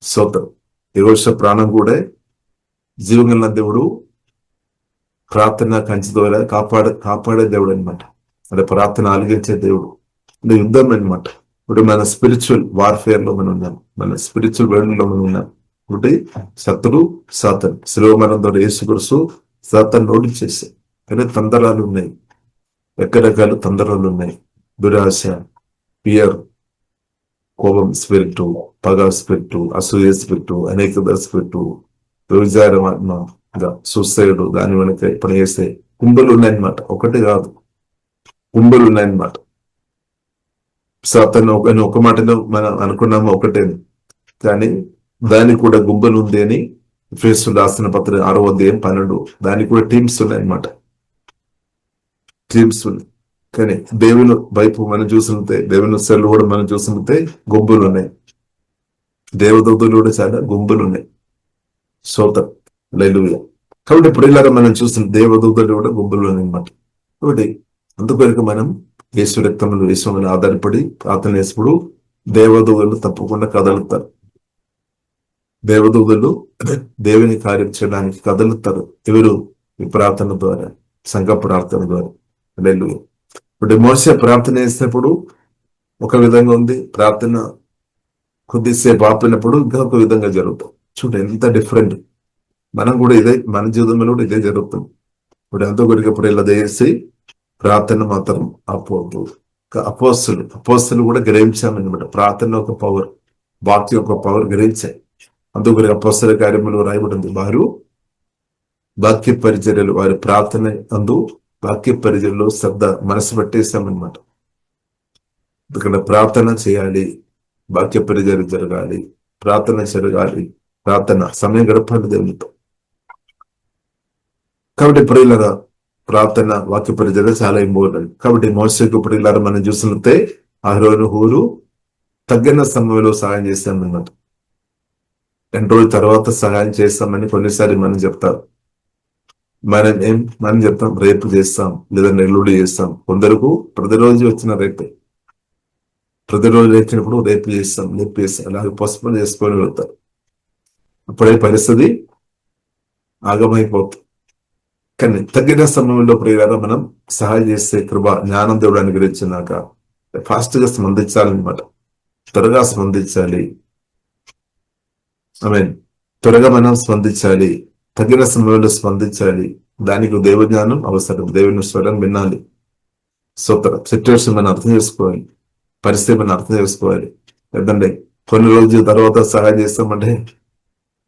స్తోత్రం. యెహోషువ ప్రాణం కూడా జీవగల దేవుడు ప్రార్థన కంచి ద్వారా కాపాడే దేవుడు అనమాట. అంటే ప్రార్థన ఆలకించే దేవుడు. అంటే యుద్ధం అనమాట. ఇప్పుడు మన స్పిరిచువల్ వార్ఫేర్ లో మనం ఉన్నాం, మన స్పిరిచువల్ వరల్డ్ లో మనం ఉన్నాం. ఒకటి శత్రు సాతాను. శిలువ మరణం ద్వారా యేసుక్రీస్తు సాతాను ఓడించేసి. కానీ తందరాలు ఉన్నాయి, రకరకాల తందరాలు ఉన్నాయి. దురాశ, ఫియర్, కోపం స్పిరిట్, పగ స్పిరిట్, అసూయ స్పిరిట్, అనేక స్పిరిట్, వ్యభిచారం ఆత్మ, సూసైడ్, దాని వెనక పని చేస్తే కుంభలు ఉన్నాయన్నమాట. ఒకటి కాదు, కుంభలు ఉన్నాయన్నమాట. సాతాను ఒక మాటలో మనం అనుకున్నాము ఒకటే, కానీ దానికి కూడా గుంబలు ఉంది అని ఎఫెసీయులకు రాసిన పత్రిక 6వ అధ్యాయం 12 దానికి కూడా టీమ్స్ ఉన్నాయన్నమాట. టీమ్స్ ఉన్నాయి. కానీ దేవుని వైపు మనం చూసితే, దేవుని సెల్ కూడా మనం చూసితే గుంపులు ఉన్నాయి. దేవదూతలు కూడా చాలా గుంపులు ఉన్నాయి. స్తోత్రం, హల్లెలూయా. కాబట్టి ఇప్పుడు ఇలాగా మనం చూసిన దేవదూతలు కూడా గుంపులు ఉన్నాయి అన్నమాట. కాబట్టి అందుకొరకు మనం యేసు రక్తంలో విశ్వంలో ఆధారపడి ప్రార్థన చేసినప్పుడు దేవదూతలు తప్పకుండా కదలుతారు. దేవదూతలు దేవుని కార్యం చేయడానికి కదలుతారు. ఎవరు? ఈ ప్రార్థన ద్వారా, సంఘ ప్రార్థన ద్వారా. హల్లెలూయా. ఇప్పుడు మోసే ప్రార్థన చేసినప్పుడు ఒక విధంగా ఉంది, ప్రార్థన కొద్దిసేపు ఆపినప్పుడు ఇంకొక విధంగా జరుగుతుంది. చూడండి ఎంత డిఫరెంట్. మనం కూడా ఇదే, మన జీవితంలో కూడా ఇదే జరుగుతుంది. ఇప్పుడు ఎంతో కొరికప్పుడు ఇలా చేసి ప్రార్థన మాత్రం ఆపోవద్దు. అపోస్తులు కూడా గ్రహించామన్నమాట. ప్రార్థన ఒక పవర్, వాక్యం ఒక పవర్ గ్రహించాయి. అందుకని అపోస్తల కార్యములు రాయబడింది, వారు వాక్య పరిచర్యలు, వారి ప్రార్థన అందు వాక్య పరిచర్యలో శ్రద్ధ మనసు పెట్టేశామన్నమాట. ఎందుకంటే ప్రార్థన చేయాలి, వాక్య పరిచర్య జరగాలి, ప్రార్థన జరగాలి, ప్రార్థన సమయం గడపాలి దేవునితో. కాబట్టి ప్రియులరా, ప్రార్థన వాక్య పరిచర్య చాలా ఇంపార్టెంట్. కాబట్టి మోషేకు ఇప్పుడు ఇలా మనం చూసినట్టే అహరోను హూరు తగ్గిన సమయంలో సహాయం చేస్తామన్నమాట. 2 రోజుల తర్వాత సహాయం చేస్తామని కొన్నిసారి మనం చెప్తారు. మనం చెప్తాం రేపు చేస్తాం లేదా ఎల్లుండి చేస్తాం. కొందరకు ప్రతిరోజు వచ్చిన రేపే, ప్రతిరోజు వచ్చినప్పుడు రేపు చేస్తాం అలాగే పోస్ట్పోన్ చేసుకొని వెళ్తారు. అప్పుడే పరిస్థితి ఆగమైపోతుంది. కానీ తగ్గిన సమయంలో ప్రియులారా మనం సహాయం చేసే కృప జ్ఞానం దేవుడు అనుగ్రహించినాక ఫాస్ట్ గా స్పందించాలన్నమాట. త్వరగా స్పందించాలి. త్వరగా మనం స్పందించాలి. తగిన సమయంలో స్పందించాలి. దానికి దేవజ్ఞానం అవసరం. దేవుని స్వరం వినాలి. సిచ్యువేషన్ మనం అర్థం చేసుకోవాలి. పరిస్థితి మనం అర్థం చేసుకోవాలి. లేదంటే కొన్ని రోజుల తర్వాత సహాయం చేస్తామంటే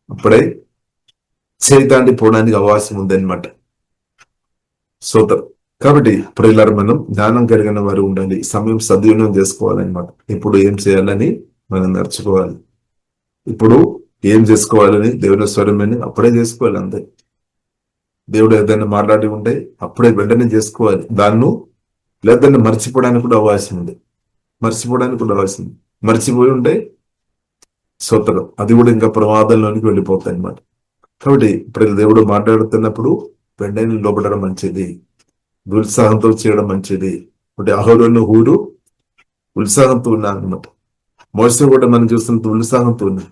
అప్పుడే చేయి దాండి పోవడానికి అవకాశం ఉందన్నమాట. కాబట్టి ప్రియులారా మనం జ్ఞానం కలిగిన వారు ఉండాలి. సమయం సద్వినియోగం చేసుకోవాలన్నమాట. ఇప్పుడు ఏం చేయాలని మనం నేర్చుకోవాలి. ఇప్పుడు ఏం చేసుకోవాలని దేవుని స్వరమని అప్పుడే చేసుకోవాలి. అంతే. దేవుడు ఏదైనా మాట్లాడి ఉంటే అప్పుడే వెంటనే చేసుకోవాలి. లేదని మర్చిపోవడానికి కూడా అవకాశం ఉంది. మర్చిపోయి ఉంటే అది కూడా ఇంకా ప్రమాదంలోనికి వెళ్ళిపోతాయి అన్నమాట. కాబట్టి ఇప్పుడు దేవుడు మాట్లాడుతున్నప్పుడు వెంటనే లోపడడం మంచిది. ఉత్సాహంతో చేయడం మంచిది. అంటే అహరోను హూరు ఉత్సాహంతో ఉన్నాను అన్నమాట. మోసే కూడా మనం చూస్తున్న ఉత్సాహంతో ఉన్నా.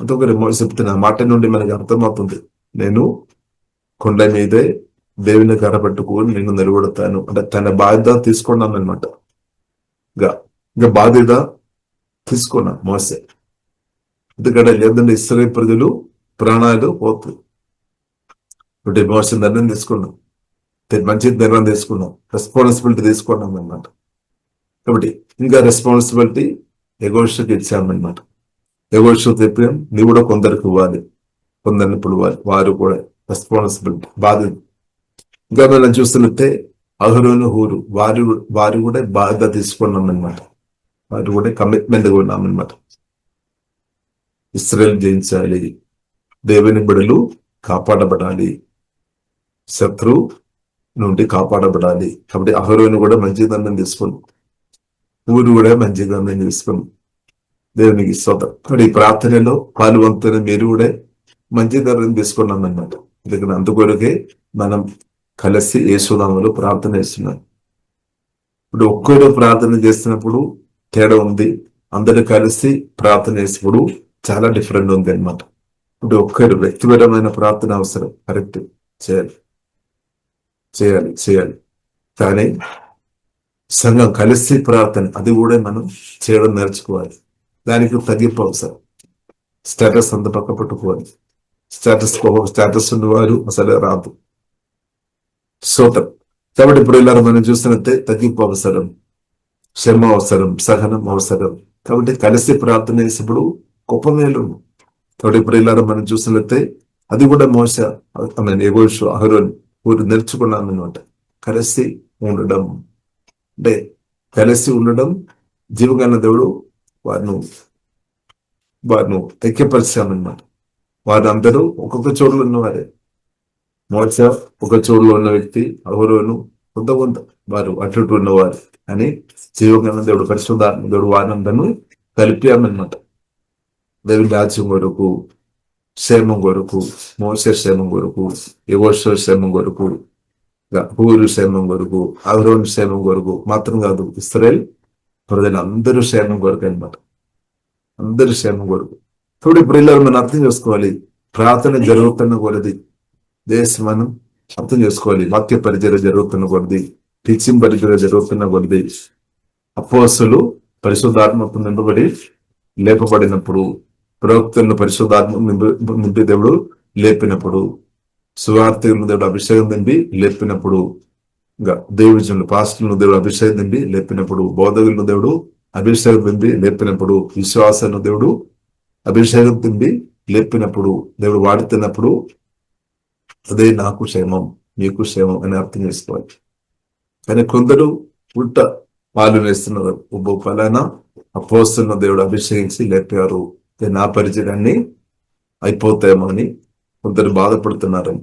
అంతొకరి చెప్తున్న మాట నుండి మనకి అర్థమవుతుంది. నేను కొండ మీదే దేవుని కర్ర పట్టుకొని నేను నిలబడతాను అంటే తన బాధ్యత తీసుకున్నాను అనమాట. ఇంకా బాధ్యత తీసుకున్నా మోసే. ఎందుకంటే లేదంటే ఇశ్రాయేలు ప్రజలు ప్రాణాలు పోతుంది. అంటే మోసే నిర్ణయం తీసుకున్నాం. మంచి నిర్ణయం తీసుకున్నాం. రెస్పాన్సిబిలిటీ తీసుకున్నాం అన్నమాట. కాబట్టి ఇంకా రెస్పాన్సిబిలిటీ ఎగోషకి ఇచ్చామన్నమాట. ఎగోష చెప్పాం నీవు కూడా కొందరికి ఇవ్వాలి, కొందరిని ఇప్పుడు వారు కూడా రెస్పాన్సిబిలిటీ బాధ్యత. ఇంకా మనం చూస్తున్నట్టే అహరోను హూరు వారు కూడా బాధ్యత తీసుకున్నాం అన్నమాట. వారు కూడా కమిట్మెంట్ గా ఉన్నామన్నమాట. ఇశ్రాయేలు జయించాలి, దేవుని బిడ్డలు కాపాడబడాలి, శత్రు నుండి కాపాడబడాలి. కాబట్టి అహరోను కూడా మంచి దండం తీసుకుని ఊరు కూడా మంచి దండం తీసుకుని దేవునికి స్తోత్రం. కాబట్టి ప్రార్థనలో పాల్గొంటున్న మీరు కూడా మంచి దండం తీసుకున్నాం అన్నమాట. ఎందుకంటే అందుకొరకే మనం కలిసి యేసునామములో ప్రార్థన చేస్తున్నాం. ఇప్పుడు ఒక్కరు ప్రార్థన చేస్తున్నప్పుడు తేడా ఉంది. అందరూ కలిసి ప్రార్థన చేసినప్పుడు చాలా డిఫరెంట్ ఉంది అన్నమాట. ఇప్పుడు ఒక్కరు వ్యక్తిగతమైన ప్రార్థన అవసరం, కరెక్ట్ చేయాలి. కానీ సంఘం కలిసి ప్రార్థన అది కూడా మనం చేయడం నేర్చుకోవాలి. దానికి తగ్గింపు అవసరం. స్టేటస్ అంత పక్క పట్టుకోవాలి. స్టేటస్ ఉన్నవారు అసలు రాదు. కాబట్టి ఇప్పుడు ఇలా మనం చూస్తున్నట్టే తగ్గింపు అవసరం, శ్రమ అవసరం, సహనం అవసరం. కాబట్టి కలిసి ప్రార్థన చేసినప్పుడు గొప్ప మేలు. కాబట్టి ఇప్పుడు ఇలా మనం చూసినట్లయితే అది కూడా ఎగోషు అహరోన్ ఊరు నేర్చుకున్నాను అనమాట. కలిసి ఉండడం అంటే కలిసి ఉండడం జీవగల దేవుడు వారిను ఐక్యపరిచామన్నమాట. వారు అందరూ ఒక్కొక్క చోట్ల ఉన్నవారే. మోస ఒక చోటులో ఉన్న వ్యక్తి, అహరోను కొంత వారు అటు ఉన్నవారు అని జీవగల దేవుడు పరిశుద్ధాత్మ దేవుడు వారందరూ కలిపామన్నమాట. దేవుని రాజ్యం కొరకు, క్షేమం కొరకు, మోస క్షేమం కొరకు, యెహోషువ క్షేమం కొరకు, హూరు క్షేమం కొరకు, అహరోను క్షేమం కొరకు మాత్రం కాదు, ఇశ్రాయేలు ప్రజలు అందరూ క్షేమం కొరకు అనమాట. అందరూ క్షేమం కొరకు. ఇప్పుడు ఇప్పుడు మనం అర్థం చేసుకోవాలి. ప్రార్థన జరుగుతున్న కొలది దేశం మనం అర్థం చేసుకోవాలి. వాక్య పరిచర్య జరుగుతున్న కొలది, టీచింగ్ పరిచర్య జరుగుతున్న కొలది, అపోస్తలులు పరిశుద్ధాత్మకు నింపబడి లేపబడినప్పుడు, ప్రవక్తలను పరిశుద్ధాత్మ నింపి దేవుడు లేపినప్పుడు, సువార్తలను దేవుడు అభిషేకం నింపి లేపినప్పుడు, ఇంకా దేవుడు పాస్టర్లను దేవుడు అభిషేకం నింపి లేపినప్పుడు, బోధకులను దేవుడు అభిషేకం నింపి లేపినప్పుడు, విశ్వాసాలను దేవుడు అభిషేకం నింపి లేపినప్పుడు, దేవుడు వాడుతున్నప్పుడు అదే నాకు క్షేమం, మీకు క్షేమం అని అర్థం చేసుకోవాలి. కానీ కొందరు ఉల్టా పాలు వేస్తున్నారు. ఫలానా అపోస్తలులను దేవుడు అభిషేకించి లేపారు, నా పరిచయాన్ని అయిపోతాయేమో అని కొందరు బాధపడుతున్నారు.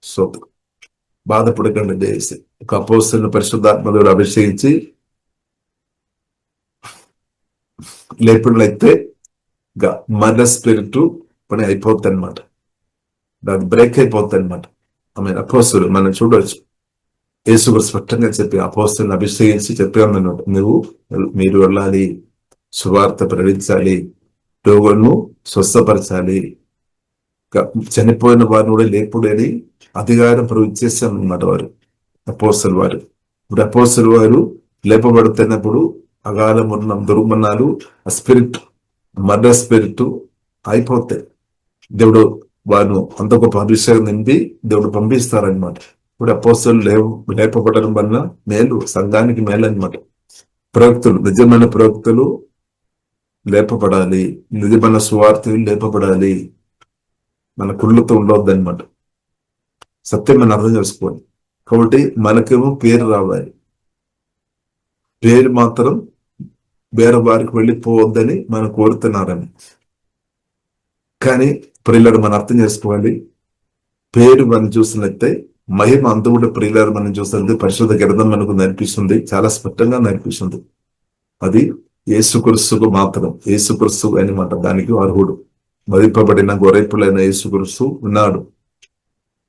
సో బాధపడకండి చేసి ఒక అపోస్తలుని పరిశుద్ధాత్మ దేవుడు అభిషేకించి లేపుడులైతే మన స్పిరిట్ పని అయిపోద్ది అనమాట, దాని బ్రేక్ అయిపోద్ది అనమాట. ఆమె అపోస్తలు మనం చూడవచ్చు, యేసు స్పష్టంగా చెప్పి అపోస్తలుని అభిషేకించి చెప్పామన్నమాట, మీరు వెళ్ళాలి, సువార్త ప్రకటించాలి, రోగులను స్వస్థపరచాలి, చనిపోయిన వారిని కూడా లేపుడని అధికారం ఇచ్చేసాం అన్నమాట వారు అపోస్తలు వారు. ఇప్పుడు అపోస్తలు వారు లేపబడుతున్నప్పుడు అగాధ మరణం, దుర్మరణాలు, ఆ స్పిరిట్, మర్డర్ స్పిరిట్ అయిపోతాయి. దేవుడు వారు అంత గొప్ప అభిషేకం నింపి దేవుడు పంపిస్తారనమాట. ఇప్పుడు అపోస్తలు లేపబడడం వల్ల మేలు, సంఘానికి మేలు అనమాట. ప్రవక్తలు, నిజమైన ప్రవక్తలు లేపబడాలి, నిజమైన సువార్తలు లేపబడాలి, మన కుళ్ళుతో ఉండవద్దు అనమాట. సత్యం మనం అర్థం చేసుకోవాలి. కాబట్టి మనకేమో పేరు రావాలి, పేరు మాత్రం వేరే వారికి వెళ్ళిపోవద్దని మనం కోరుతున్నారని. కానీ ప్రియులను మనం అర్థం చేసుకోవాలి, పేరు మనం చూసినట్టే మహిమ అంత కూడా ప్రియులను మనం చూస్తుంది. పరిశుద్ధ గ్రంథం మనకు నేర్పిస్తుంది, చాలా స్పష్టంగా నేర్పిస్తుంది. అది యేసుక్రీస్తుకు మాత్రం, యేసుక్రీస్తు అనమాట దానికి అర్హుడు. మదింపబడిన గొర్రెపులైన యేసుక్రీస్తు ఉన్నాడు.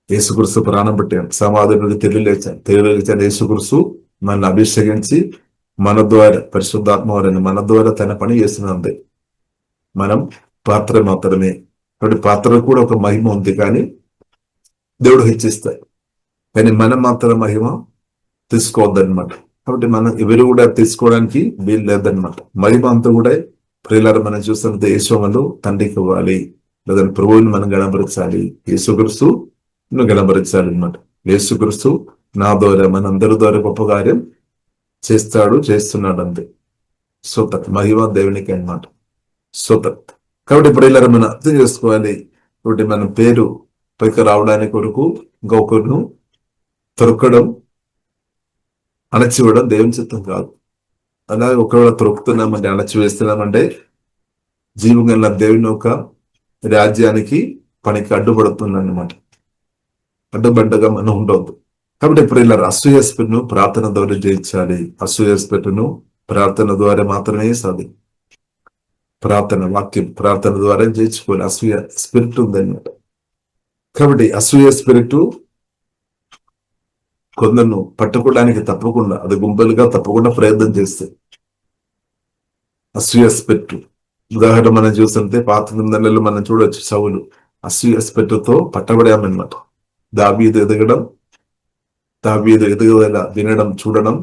యేసుక్రీస్తు ప్రాణం పెట్టాను, సమాధి నుండి తెలియలేచాను. యేసుక్రీస్తు మన అభిషేకించి మన ద్వారా, పరిశుద్ధాత్మ వారిని మన ద్వారా తన పని చేస్తున్నది. మనం పాత్ర మాత్రమే. కాబట్టి పాత్ర కూడా ఒక మహిమ ఉంది, కానీ దేవుడు హెచ్చిస్తాయి, కానీ మనం మాత్రం మహిమ తీసుకోవద్దనమాట. కాబట్టి మనం ఎవరు కూడా తీసుకోవడానికి వీలు లేదనమాట. మహిమ అంతా కూడా ప్రియులారా మనం చూస్తున్నది యేసువలు తండ్రికి ఇవ్వాలి, లేదంటే ప్రభువుని మనం గణపరచాలి, యేసుక్రీస్తు గణపరచాలి అనమాట. యేసుక్రీస్తు నా ద్వారా, మనందరి ద్వారా గొప్ప కార్యం చేస్తున్నాడు అంతే. సోతత్ మహిమ దేవునికి అనమాట. సోతత్. కాబట్టి ఇప్పుడు ఇలా మనం అర్థం చేసుకోవాలి. కాబట్టి మన పేరు పైకి రావడానికి కొరకు ఇంకొకరును తొరకడం, అణచివ్వడం దేవుని చిత్తం కాదు. అలాగే ఒకవేళ తొరుకుతున్నామంటే, అణచివేస్తున్నామంటే జీవం గల దేవుని యొక్క రాజ్యానికి పనికి అడ్డుపడుతుందన్నమాట. అడ్డుబండగా మనం ఉండవద్దు. కాబట్టి ఇప్పుడు ఇలా అసూయ స్పిరిట్ను ప్రార్థన ద్వారా జయించాలి. అసూయ స్పిరిట్ను ప్రార్థన ద్వారా మాత్రమే సాధి, ప్రార్థన వాక్యం ప్రార్థన ద్వారా జయించుకోవాలి. అసూయ స్పిరిట్ ఉందన్నమాట. కాబట్టి అసూయ స్పిరిట్ కొందరు పట్టుకోవడానికి తప్పకుండా, అది గుంపులుగా తప్పకుండా ప్రయత్నం చేస్తాయి. అసూయ స్పిరిట్ ఉదాహరణ మనం చూస్తుంటే పాత నిబంధనలలో మనం చూడొచ్చు, సౌలు అసూయ స్పిరిట్తో పట్టబడామన్నమాట. దావీదు ఎదగడం, దావీదు ఎదుగుదల వినడం, చూడడం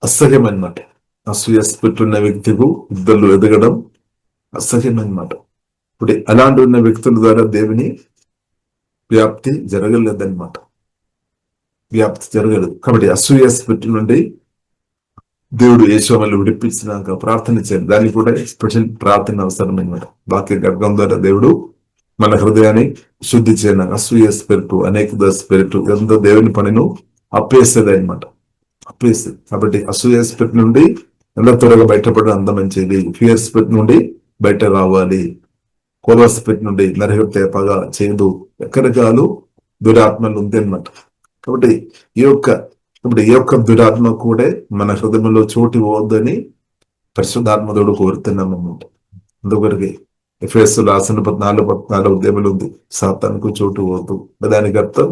అసహ్యం అన్నమాట. అసూయ స్పిరిట్ ఉన్న వ్యక్తికు ఇద్దరు ఎదగడం అసహ్యం అన్నమాట. ఇప్పుడు అలాంటి ఉన్న వ్యక్తుల ద్వారా దేవుని వ్యాప్తి జరగలేదన్నమాట, వ్యాప్తి జరగలేదు. కాబట్టి అసూయ స్పిరిట్ నుండి దేవుడు యేసువలు విడిపించినాక ప్రార్థన చేయాలి. దానికి కూడా స్పెషల్ ప్రార్థన అవసరం అన్నమాట. వాక్య గర్భం ద్వారా దేవుడు మన హృదయాన్ని శుద్ధి చేయను. అసూయ స్పిరిట్, అనేక స్పిరిట్ ఎంతో దేవుని పనిను అప్పేస్తుంది అనమాట, అప్పేస్తుంది. కాబట్టి అసూయ స్పిరిట్ నుండి ఎంత త్వరగా బయటపడడం అంత మంచిది. ఫియర్ స్పిరిట్ నుండి బయట రావాలి. కోల స్పిరిట్ నుండి నరహత్య, పగ, చేదు, రకరకాలు దురాత్మలు ఉంది అనమాట. కాబట్టి ఈ యొక్క దురాత్మ కూడా మన హృదయంలో చోటు పోవద్దని పరిశుద్ధాత్మదుడు కోరుతున్నాం అన్నమాట. అందుకొరకే ఎఫెసు రాసిన 14 ఉద్యమాలు ఉంది, సాతానుకు చోటు పోవద్దు. దానికి అర్థం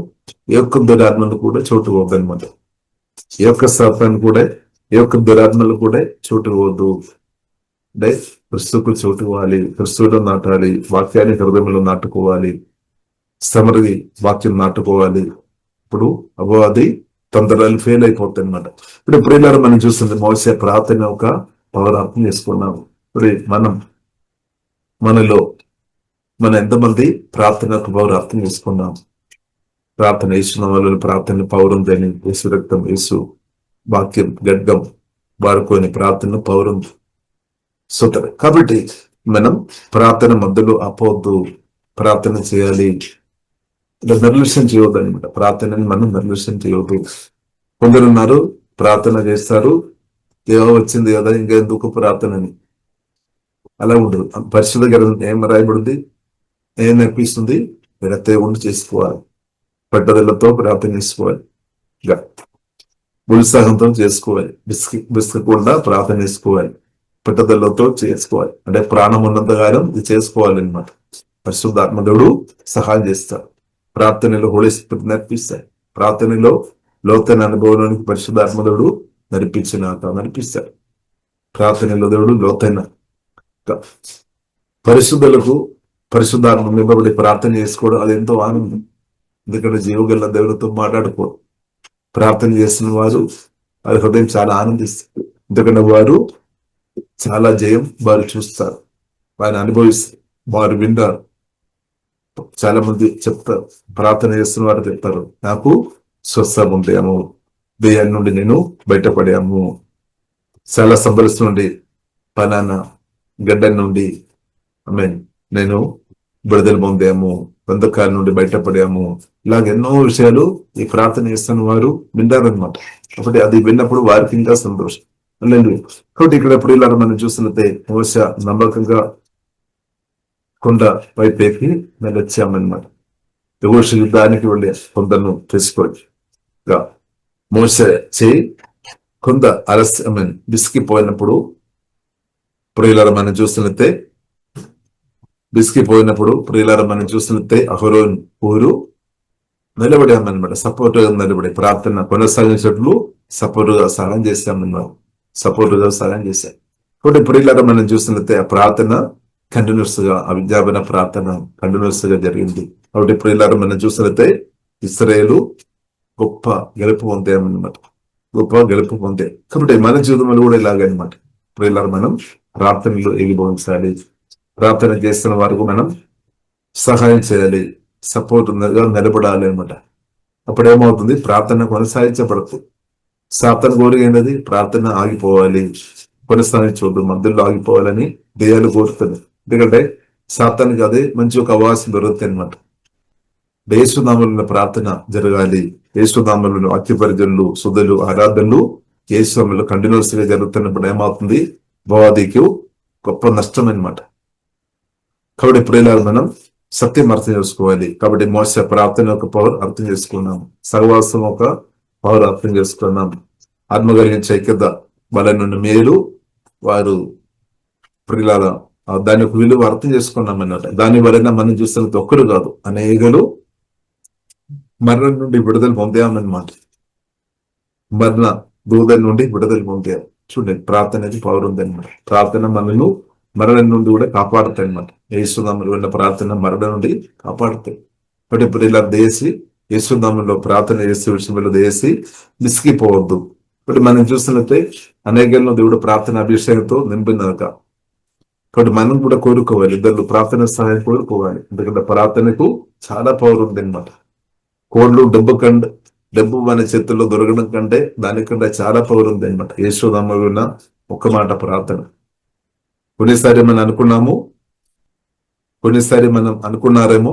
ఈ యొక్క దురాత్మలు కూడా చోటు పోవద్దు అనమాట. ఈ యొక్క సాతాను కూడా, ఈ యొక్క దురాత్మలు కూడా చోటు పోవద్దు. అంటే క్రిస్తుకు చోటు ఇవ్వాలి, క్రిస్తువులో నాటాలి, వాక్యాన్ని హృదయంలో నాటుకోవాలి, సమృద్ధి వాక్యం నాటుకోవాలి. ఇప్పుడు అది తొందరలు ఫెయిల్ అయిపోతాయి అనమాట. ఇప్పుడు ప్రియులారా మనం చూస్తుంది మోసే ప్రార్థన ఒక పౌరార్థం చేసుకున్నాము. ఇప్పుడు మనం ఎంతమంది ప్రార్థనకు పౌరార్థం చేసుకున్నాం? ప్రార్థన ఇస్తున్న వాళ్ళు ప్రార్థన పౌరం దేని, యేసు రక్తం, యేసు వాక్యం గడ్గం వాడుకొని ప్రార్థన పౌరం సూతరు. కాబట్టి మనం ప్రార్థన మధ్యలో ఆపవద్దు, ప్రార్థన చేయాలి, నిర్లక్ష్యం చేయవద్దు అనమాట. ప్రార్థనని మనం నిర్లక్ష్యం చేయవద్దు. కొందరు ఉన్నారు ప్రార్థన చేస్తారు, ఏమో వచ్చింది కదా ఇంకా ఎందుకు ప్రార్థనని, అలా ఉండదు. పరిశుద్ధ గ్రంథం ఏం రాయబడింది, ఏం నేర్పిస్తుంది? విరక్తి ఉండి చేసుకోవాలి. పట్టుదలతో ప్రార్థన చేసుకోవాలి. ఇంకా ఉత్సాహంతో చేసుకోవాలి. విసుకకుండా ప్రార్థన చేసుకోవాలి. పట్టుదలతో చేసుకోవాలి. అంటే ప్రాణం ఉన్నంత కాలం ఇది చేసుకోవాలి అనమాట. పరిశుద్ధాత్మదేవుడు సహాయం చేస్తాడు. ప్రార్థనలో హోలీ స్పిరిట్ నడిపిస్తాడు. ప్రార్థనలో లోతైన అనుభవంలోనికి పరిశుద్ధాత్మదేవుడు నడిపిస్తాడు. ప్రార్థనలో దేవుడు లోతైన పరిశుద్ధులకు పరిశుద్ధాత్మ నింపబడి ప్రార్థన చేసుకోవడం అది ఎంతో ఆనందం. ఎందుకంటే జీవగల దేవుడితో మాట్లాడుకో ప్రార్థన చేస్తున్న వారు వారి హృదయం చాలా ఆనందిస్తారు. ఎందుకంటే వారు చాలా జయం వారు చూస్తారు, వారిని అనుభవిస్తారు, వారు వింటారు. చాలా మంది చెప్తారు, ప్రార్థన చేస్తున్న వారు చెప్తారు, నాకు స్వస్థం ఉంటాము, దెయ్యాన్ని నుండి నేను బయటపడాము, చాలా సంబలిస్తు నుండి పలానా గడ్డ నుండి నేను విడుదల పొందాము, బంధకాల నుండి బయటపడాము. ఇలాగ ఎన్నో విషయాలు ఈ ప్రార్థన చేస్తున్న వారు వింటారనమాట. కాబట్టి అది విన్నప్పుడు వారికి ఇంకా సంతోషం. లేదు కాబట్టి ఇక్కడ ఎప్పుడు ఇలా మనం చూస్తున్నట్టే బహుశా నమ్మకంగా కొండ వైపేకి వచ్చామన్నమాట. యెహోషువ యుద్ధానికి వెళ్ళి కొండను తీసుకోవచ్చు. మోసే చేయి కొంత ఆలస్యం విసిగిపోయినప్పుడు ప్రియులారా మనం చూసినట్టే అహరోన్ ఊరు నిలబడామన్నమాట. సపోర్ట్ గా నిలబడి ప్రార్థన కొనసాగించినట్లు సపోర్ట్ గా సహాయం చేశామన్నారు. కాబట్టి ప్రియులారా మనం చూసినట్టే ఆ ప్రార్థన కంటిన్యూస్ గా, ఆ విజ్ఞాపన ప్రార్థన కంటిన్యూస్ గా జరిగింది. కాబట్టి ప్రియులారా మనం చూసినట్టే ఇశ్రాయేలు గొప్ప గెలుపు పొందామన్నమాట. కాబట్టి మన జీవితంలో కూడా ఇలాగనమాట. ప్రియులారా మనం ప్రార్థనలు ఎగిపోయించాలి. ప్రార్థన చేస్తున్న వారికి మనం సహాయం చేయాలి, సపోర్ట్ గా నిలబడాలి అనమాట. అప్పుడు ఏమవుతుంది, ప్రార్థన కొనసాగించబడుతుంది. సాతాను కోరిక ఏంటది, ప్రార్థన ఆగిపోవాలి, కొనసాగించవద్దు, మధ్యలో ఆగిపోవాలని దెయ్యాలు కోరుతుంది. ఎందుకంటే సాతానికి అదే మంచి ఒక అవకాశం దొరుకుతుంది అనమాట. యేసునామములో ప్రార్థన జరగాలి. యేసునామములో అత్యపరిజనులు, సుధులు, ఆరాధనలు యేసునామములో కంటిన్యూస్ గా జరుగుతున్నప్పుడు ఏమవుతుంది, భవాదికి గొప్ప నష్టం అనమాట. కాబట్టి ప్రియులారా మనం సత్యం అర్థం చేసుకోవాలి. కాబట్టి మోసే ప్రార్థన యొక్క పవర్ అర్థం చేసుకున్నాం, సహవాసం ఒక పవర్ అర్థం చేసుకున్నాం, ఆత్మ కలిగించే ఐక్యత వాళ్ళ నుండి మేలు వారు ప్రియులారా దాని యొక్క విలువ అర్థం చేసుకున్నాం అన్నమాట. దాని వలన మనం చూస్తున్నది ఒక్కరు కాదు, అనేకలు మరణం నుండి విడుదల పొందామన్నమాట. మరణ దూదల నుండి విడుదల పొందాం. చూడండి, ప్రార్థన అనేది పవర్ ఉందన్నమాట. ప్రార్థన మనను మరణం నుండి కూడా కాపాడుతాయి అనమాట. యేసునామములో ఉన్న ప్రార్థన మరణం నుండి కాపాడుతాయి. కాబట్టి ఇప్పుడు ఇలా దేశి యేసునామములో ప్రార్థన చేసే విషయంలో దేశి విసిగిపోవద్దు. ఇప్పుడు మనం చూస్తున్నట్టే అనేకల్లో దేవుడు ప్రార్థన అభిషేకంతో నింపినాక. కాబట్టి మనం కూడా కోరుకోవాలి, ఇద్దరు ప్రార్థన సహాయం కోరుకోవాలి. ఎందుకంటే ప్రార్థనకు చాలా పవర్ ఉంది అనమాట. కోళ్ళు డబ్బు మన చేతుల్లో దొరకడం కంటే దానికంటే చాలా పవర్ ఉంది అనమాట. యేసునామములో ఉన్న ఒక్క మాట ప్రార్థన. కొన్నిసారి మనం అనుకున్నారేమో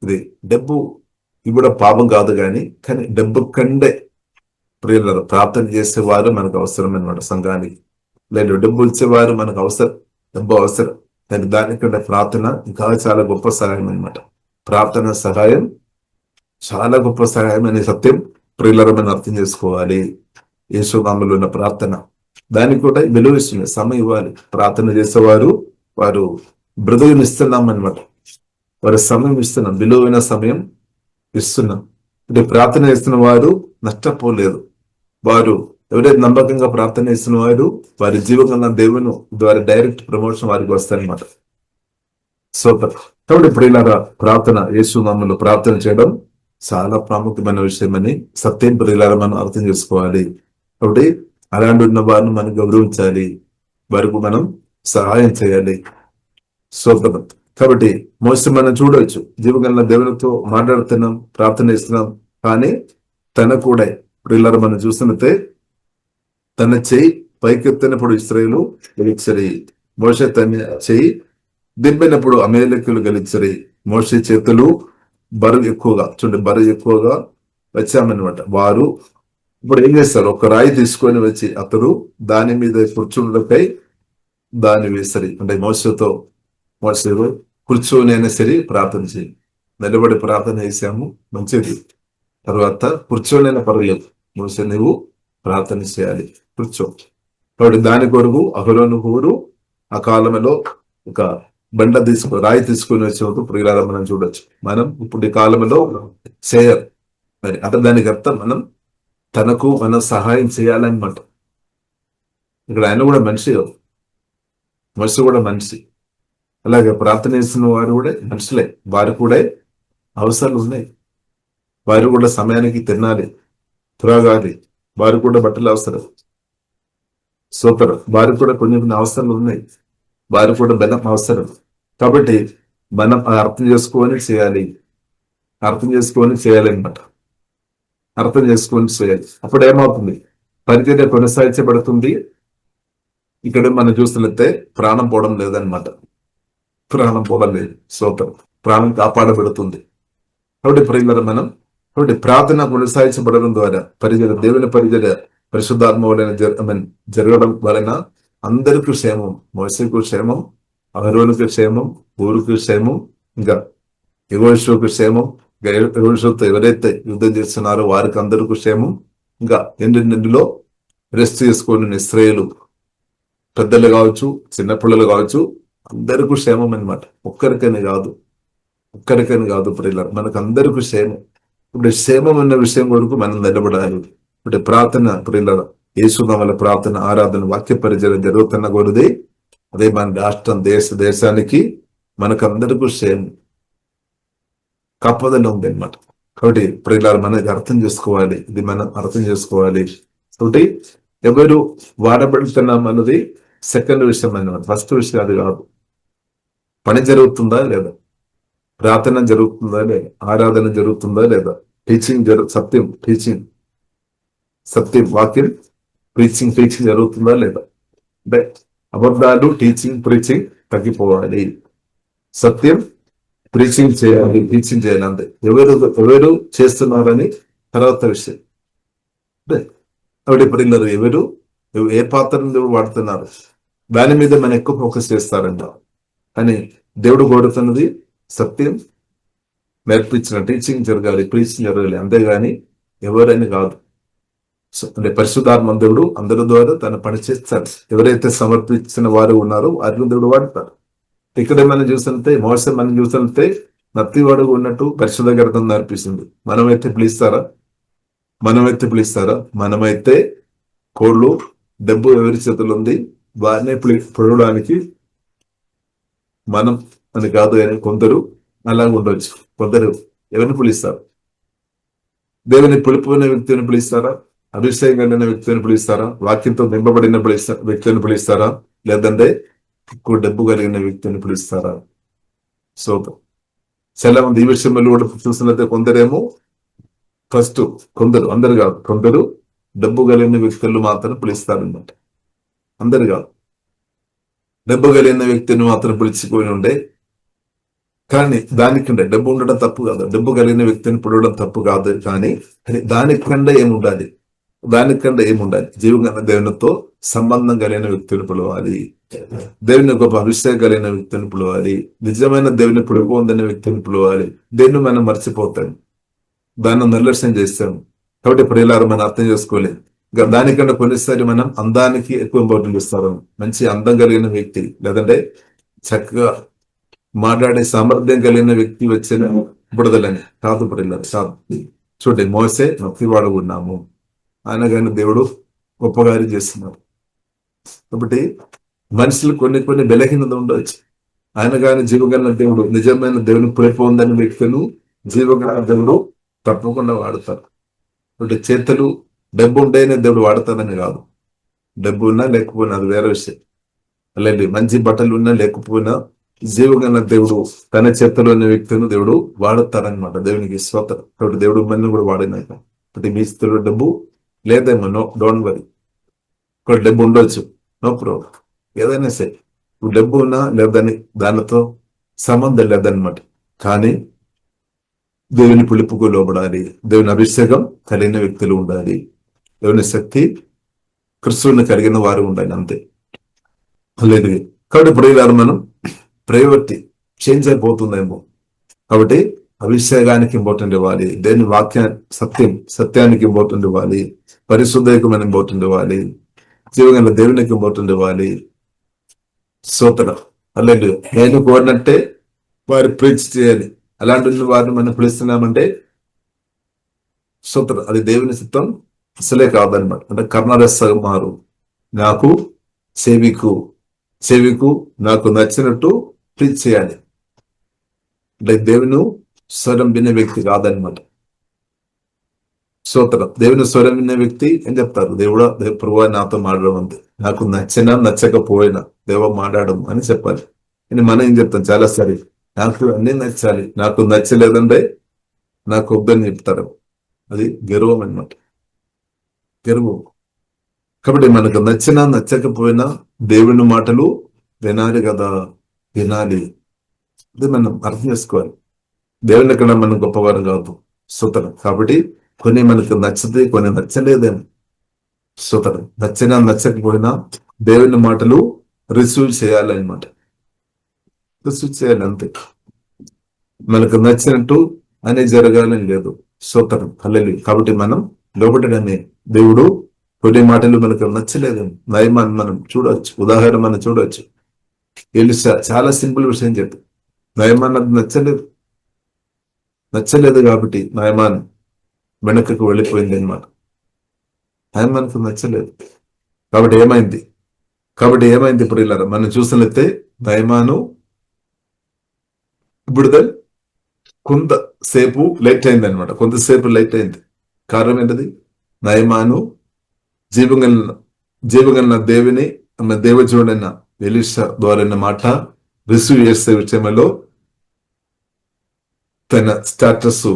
ఇది డబ్బు ఇవ్వడం పాపం కాదు, కానీ డబ్బు కంటే ప్రియులారా ప్రార్థన చేసేవారు మనకు అవసరం అనమాట. సంఘానికి లేదు డబ్బు ఇచ్చేవారు మనకు అవసరం, డబ్బు అవసరం, కానీ దానికంటే ప్రార్థన ఇంకా చాలా గొప్ప సహాయం అనమాట. ప్రార్థన సహాయం చాలా గొప్ప సహాయం అనే సత్యం ప్రియులారా మనం అర్థం చేసుకోవాలి. యేసునామములో ఉన్న ప్రార్థన దానికి కూడా విలువ ఇస్తుంది, సమయం ఇవ్వాలి. ప్రార్థన చేసేవారు వారు బ్రతుకుని ఇస్తున్నాం అనమాట. వారి సమయం ఇస్తున్నాం, విలువైన సమయం ఇస్తున్నాం. అంటే ప్రార్థన చేస్తున్న వారు నష్టపోలేదు. వారు ఎవరైతే నమ్మకంగా ప్రార్థన చేస్తున్న వారు వారి జీవితంలో దేవుని ద్వారా డైరెక్ట్ ప్రమోషన్ వారికి వస్తాయన్నమాట. సూపర్. కాబట్టి ప్రియులారా ప్రార్థన, యేసునామములో ప్రార్థన చేయడం చాలా ప్రాముఖ్యమైన విషయం అని సత్యం ప్రియులారా మనం అర్థం చేసుకోవాలి. కాబట్టి అలాంటి ఉన్న వారిని మనం గౌరవించాలి, వారికి మనం సహాయం చేయాలి. సూపర్. కాబట్టి మోసే మనం చూడవచ్చు, జీవగల దేవునితో మాట్లాడుతున్నాం, ప్రార్థన చేస్తున్నాం, కానీ తన కూడా ప్రియులారా మనం చూస్తున్నట్టే తన చెయ్యి పైకెత్తినప్పుడు ఇశ్రాయేలు గెలిచరి, మోసే తన చెయ్యి దింపినప్పుడు అమలేకీయులు గెలిచరి. మోసే చేతులు బరువు ఎక్కువగా వచ్చామన్నమాట. వారు ఇప్పుడు ఏం చేస్తారు, ఒక రాయి తీసుకొని వచ్చి అతడు దాని మీద కూర్చుండకై దాన్ని వేసరి, అంటే మోసతో మోసే కూర్చొని అయినా సరే ప్రార్థన చేయి. నిలబడి ప్రార్థన చేశాము, మంచిది. తర్వాత కూర్చోనైనా పర్వాలేదు, మోసే నువ్వు ప్రార్థన చేయాలి, కూర్చో. కాబట్టి దాని కొరకు అహరోను ఊరు ఆ కాలంలో ఒక బండ రాయి తీసుకుని వచ్చినప్పుడు ప్రియులారా మనం చూడొచ్చు. మనం ఇప్పుడు ఈ కాలంలో చేయరు మరి. అంటే దానికి అర్థం మనం తనకు మనం సహాయం చేయాలన్నమాట. ఇక్కడ ఆయన కూడా మనిషి, మనిషి కూడా మనిషి. అలాగే ప్రార్థన చేస్తున్న వారు కూడా మనుషులే, వారు కూడా అవసరాలు ఉన్నాయి. వారు కూడా సమయానికి తినాలి, త్రాగాలి, వారు కూడా బట్టలు అవసరం, సూపర్, వారికి కూడా కొన్ని కొన్ని అవసరాలు ఉన్నాయి, వారు కూడా బలం అవసరం. కాబట్టి మనం అర్థం చేసుకొని చేయాలి, అర్థం చేసుకొని చేయాలన్నమాట, అర్థం చేసుకొని చేయాలి. అప్పుడు ఏమవుతుంది, పరిచర్య కొనసాగించబడుతుంది. ఇక్కడ మనం చూస్తున్నట్టే ప్రాణం పోవడం లేదనమాట, ప్రాణం పోవడం లేదు, సూపర్, ప్రాణం కాపాడబడుతుంది. కాబట్టి ప్రియులారా మనం కాబట్టి ప్రార్థన కొనసాగించబడడం ద్వారా పరిచర్య, దేవుని పరిచర్య పరిశుద్ధాత్మ వలన జరగడం వలన అందరికీ క్షేమం. మోసేకు క్షేమం, అహరోనుకు క్షేమం, ఊరుకు క్షేమం, ఇంకా యెహోషువకు క్షేమం. యెహోషువతో ఎవరైతే యుద్ధం చేస్తున్నారో వారికి అందరికీ క్షేమం. ఇంకా ఎండిలో రెస్ట్ చేసుకొని ఇశ్రాయేలు పెద్దలు కావచ్చు, చిన్నపిల్లలు కావచ్చు, అందరికీ క్షేమం అన్నమాట. ఒక్కరికని కాదు ప్రియులారా, మనకు అందరికీ క్షేమం. ఇప్పుడు క్షేమం అన్న విషయం కొరకు మనం నిలబడాలి. ఇప్పుడు ప్రార్థన ప్రియులారా, యేసునామములో ప్రార్థన, ఆరాధన, వాక్య పరిచయం జరుగుతున్న కొలది అదే మన రాష్ట్రం, దేశానికి మనకందరికీ క్షేమం కాపదలో ఉంది అనమాట. కాబట్టి ప్రియులారా మనం అర్థం చేసుకోవాలి, ఇది మనం అర్థం చేసుకోవాలి. కాబట్టి ఎవరు వాడబడుతున్నాం అన్నది సెకండ్ విషయం అన్నమాట, ఫస్ట్ విషయం అది కాదు. పని జరుగుతుందా లేదా, ప్రార్థన జరుగుతుందా లేదా, ఆరాధన జరుగుతుందా లేదా, సత్యం వాక్యం ప్రీచింగ్ జరుగుతుందా లేదా. అంటే అబద్ధాలు ప్రీచింగ్ తగ్గిపోవాలి, సత్యం టీచింగ్ చేయాలి అంతే. ఎవరు చేస్తున్నారని తర్వాత విషయం. కాబట్టి ఇప్పుడు ఎవరు ఏ పాత్రను వాడుతున్నారు దాని మీద మనం ఎక్కువ ఫోకస్ చేస్తారంట. కానీ దేవుడు కోరుతున్నది సత్యం నేర్పించిన టీచింగ్ జరగాలి, ప్రీచింగ్ జరగాలి, అంతేగాని ఎవరైనా కాదు. అంటే పరిశుద్ధాత్మ దేవుడు అందరి ద్వారా తన పని చేస్తాడు. ఎవరైతే సమర్పించిన వారు ఉన్నారో వారిని దేవుడు వాడతారు. ఇక్కడ మనం చూస్తుంటే మోసే మనం చూస్తుంటే నత్తివాడు ఉన్నట్టు పరిశుద్ధ గ్రంథం నేర్పిస్తుంది. మనమైతే పిలుస్తారా, మనమైతే కోళ్ళు డబ్బు ఎవరి చేతులు ఉంది వారినే పొడవడానికి మనం అని కాదు. అని కొందరు అలా ఉండొచ్చు, కొందరు ఎవరిని పిలుస్తారు, దేవుని పిలుపుకునే వ్యక్తిని పిలుస్తారా, అభిషేకం కలిగిన వ్యక్తిని పిలుస్తారా, వాక్యంతో నింపబడిన వ్యక్తిని పిలుస్తారా, లేదంటే ఎక్కువ డబ్బు కలిగిన వ్యక్తిని పిలుస్తారా. సో చాలా మంది ఈ విషయంలో కూడా చూస్తున్నట్టే కొందరేమో అందరు కాదు, కొందరు డబ్బు కలిగిన వ్యక్తులు మాత్రం పిలుస్తారన్నమాట. అందరు కాదు, డబ్బు కలిగిన వ్యక్తిని మాత్రం పిలుచుకొని ఉండే. కానీ దానికంటే డబ్బు ఉండడం తప్పు కాదు, డబ్బు కలిగిన వ్యక్తిని పిలవడం తప్పు కాదు. కానీ దానికంటే ఏముండాలి, జీవగల దేవునితో సంబంధం కలిగిన వ్యక్తిని పిలవాలి, దేవుని గొప్ప అభిషేకం కలిగిన వ్యక్తిని పిలవాలి, నిజమైన దేవుని పిలుపు పొందిన వ్యక్తిని పిలవాలి. దేన్ని మనం మర్చిపోతాం, దాన్ని నిర్లక్ష్యం చేస్తాం. కాబట్టి ప్రియులారా మనం అర్థం చేసుకోలేదు. దానికంటే కొన్నిసారి మనం అందానికి ఎక్కువ ఇంపార్టెంట్ ఇస్తాం. మంచి అందం కలిగిన వ్యక్తి, లేదంటే చక్కగా మాట్లాడే సామర్థ్యం కలిగిన వ్యక్తి వచ్చిన బుడదలని కాదు ప్రియులారా, కాదు. చూడండి, మోసే నొక్కివాడు ఉన్నాము, ఆయన కానీ దేవుడు గొప్పగారి చేస్తున్నారు. కాబట్టి మనుషులు కొన్ని బలహీనత ఉండవచ్చు. ఆయన కానీ జీవగల దేవుడు, నిజమైన దేవుని పొందని వ్యక్తులు జీవగల దేవుడు తప్పకుండా వాడతారు. అంటే చేతులు డబ్బు ఉంటేనే దేవుడు వాడతాడని కాదు, డబ్బు ఉన్నా లేకపోయినా అది వేరే విషయం. అలాంటి మంచి బట్టలు ఉన్నా లేకపోయినా జీవగల దేవుడు తన చేతుల్లోని వ్యక్తిని దేవుడు వాడతారనమాట. దేవునికి స్తోత్రం. కాబట్టి దేవుడు మన కూడా వాడినాక. కాబట్టి మీ స్థితిలో డబ్బు లేదేమో, డోంట్ వరీ. ఇక్కడ డబ్బు ఉండొచ్చు, నో ప్రాబ్లం, ఏదైనా సరే. డబ్బు ఉన్నా లేదని దానితో సంబంధం లేదనమాట. కానీ దేవుని పిలుపుకు లోబడాలి, దేవుని అభిషేకం కలిగిన వ్యక్తులు ఉండాలి, దేవుని శక్తి క్రిస్తువుని కలిగిన వారు ఉండాలి, అంతే. లేదు కాబట్టి ఇప్పుడు మనం ప్రయారిటీ చేంజ్ అయిపోతుందేమో. కాబట్టి అభిషేకానికి ఇంపార్టెంట్ ఇవ్వాలి, దేని వాక్య సత్యానికి ఇంపార్టెంట్ ఇవ్వాలి, పరిశుద్ధకు ఇంపార్టెంట్ ఇవ్వాలి, జీవగల దేవునికి ఇంపార్టెంట్ ఇవ్వాలి. స్తోత్రం. హల్లెలూయా. నేను కోరినట్టే వారు ప్రీచ్ చేయాలి. అలాంటి వారిని మనం పిలుస్తున్నామంటే స్తోత్రం, అది దేవుని చిత్తం అసలే కాదనమాట. అంటే కర్ణరస మారు నాకు చెవికు నాకు నచ్చినట్టు ప్రీచ్ చేయాలి. అంటే దేవుని స్వరం వినే వ్యక్తి కాదనమాట. స్తోత్రం. దేవుని స్వరం వినే వ్యక్తి ఏం చెప్తారు, దేవుడా ప్రభువా నాతో మాట్లాడడం అంతే, నాకు నచ్చినా నచ్చకపోయినా దేవ మాట్లాడడం అని చెప్పాలి. అని మనం ఏం చెప్తాం చాలా సరే, నాకు అన్ని నచ్చాలి, నాకు నచ్చలేదంటే నాకు వద్దని చెప్తారు. అది గర్వం అన్నమాట, గర్వం. కాబట్టి మనకు నచ్చినా నచ్చకపోయినా దేవుని మాటలు వినాలి కదా, వినాలి. అది మనం అర్థం చేసుకోవాలి. దేవుని కన్నా మనం గొప్పవారు కాదు. స్తోత్రం. కాబట్టి కొన్ని మనకు నచ్చితే కొన్ని నచ్చలేదేమో. స్తోత్రం. నచ్చినా నచ్చకపోయినా దేవుని మాటలు రిసీవ్ చేయాలన్నమాట, రిసీవ్ చేయాలి అంతే. మనకు నచ్చినట్టు అనే జరగాలని లేదు. స్తోత్రం. హల్లెలూయా. కాబట్టి మనం లోబడమే. దేవుడు కొన్ని మాటలు మనకు నచ్చలేదేమో, నయమాన్ మనం చూడవచ్చు, ఉదాహరణ మనం చూడవచ్చు. ఎలీషా చాలా సింపుల్ విషయం చెప్పి, నయమాన్ నాకు నచ్చలేదు కాబట్టి నయమాన్ వెనకకు వెళ్ళిపోయింది అనమాట. నయమాన్కు నచ్చలేదు కాబట్టి ఏమైంది ఇప్పుడు ఇలా మనం చూసినట్లయితే నయమాను విడుదల కొంతసేపు లేట్ అయింది అనమాట. కొంతసేపు లేట్ అయింది. కారణం ఏంటది, నయమాను జీవగల దేవుని దేవజుడైన ఎలీషా ద్వారా మాట రిసీవ్ చేసే విషయంలో తన స్టాటస్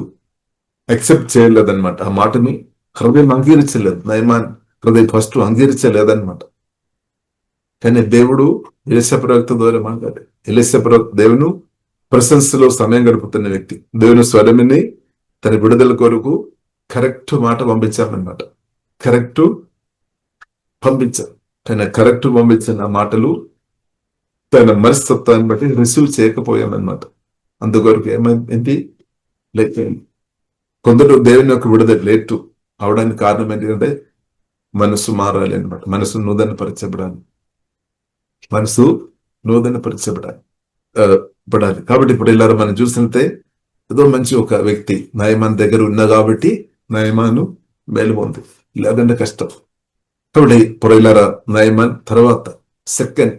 యాక్సెప్ట్ చేయలేదన్నమాట. ఆ మాటని హృదయం అంగీకరించలేదు. నయమాన్ హృదయం ఫస్ట్ అంగీకరించలేదన్నమాట. కానీ దేవుడు ఎలీషా ప్రవక్త ద్వారా మాట్లాడే, ఎలీషా ప్రవక్త దేవుని ప్రశంసలో సమయం గడుపుతున్న వ్యక్తి, దేవుని స్వరమిని తన విడుదల కొరకు కరెక్ట్ మాట పంపించామన్నమాట. కరెక్ట్ పంపించిన మాటలు తన మనస్తత్వాన్ని బట్టి రిసీవ్ చేయకపోయామన్నమాట. అందుకొరకు ఏమైంది, లేట్ అయింది. కొందరు దేవుని యొక్క విడుదల లేటు అవడానికి కారణం ఏంటంటే మనసు మారాలి అనమాట. మనసు నూతనపరచబడాలి. పడాలి. కాబట్టి ఇప్పుడు ఇలా మనం చూసినట్టే ఏదో మంచి ఒక వ్యక్తి నయమాన్ దగ్గర ఉన్నా కాబట్టి నయమాను మేలు పొంది, లేదంటే కష్టం. కాబట్టి ఇప్పుడు ఇలా నయమాన్ తర్వాత సెకండ్,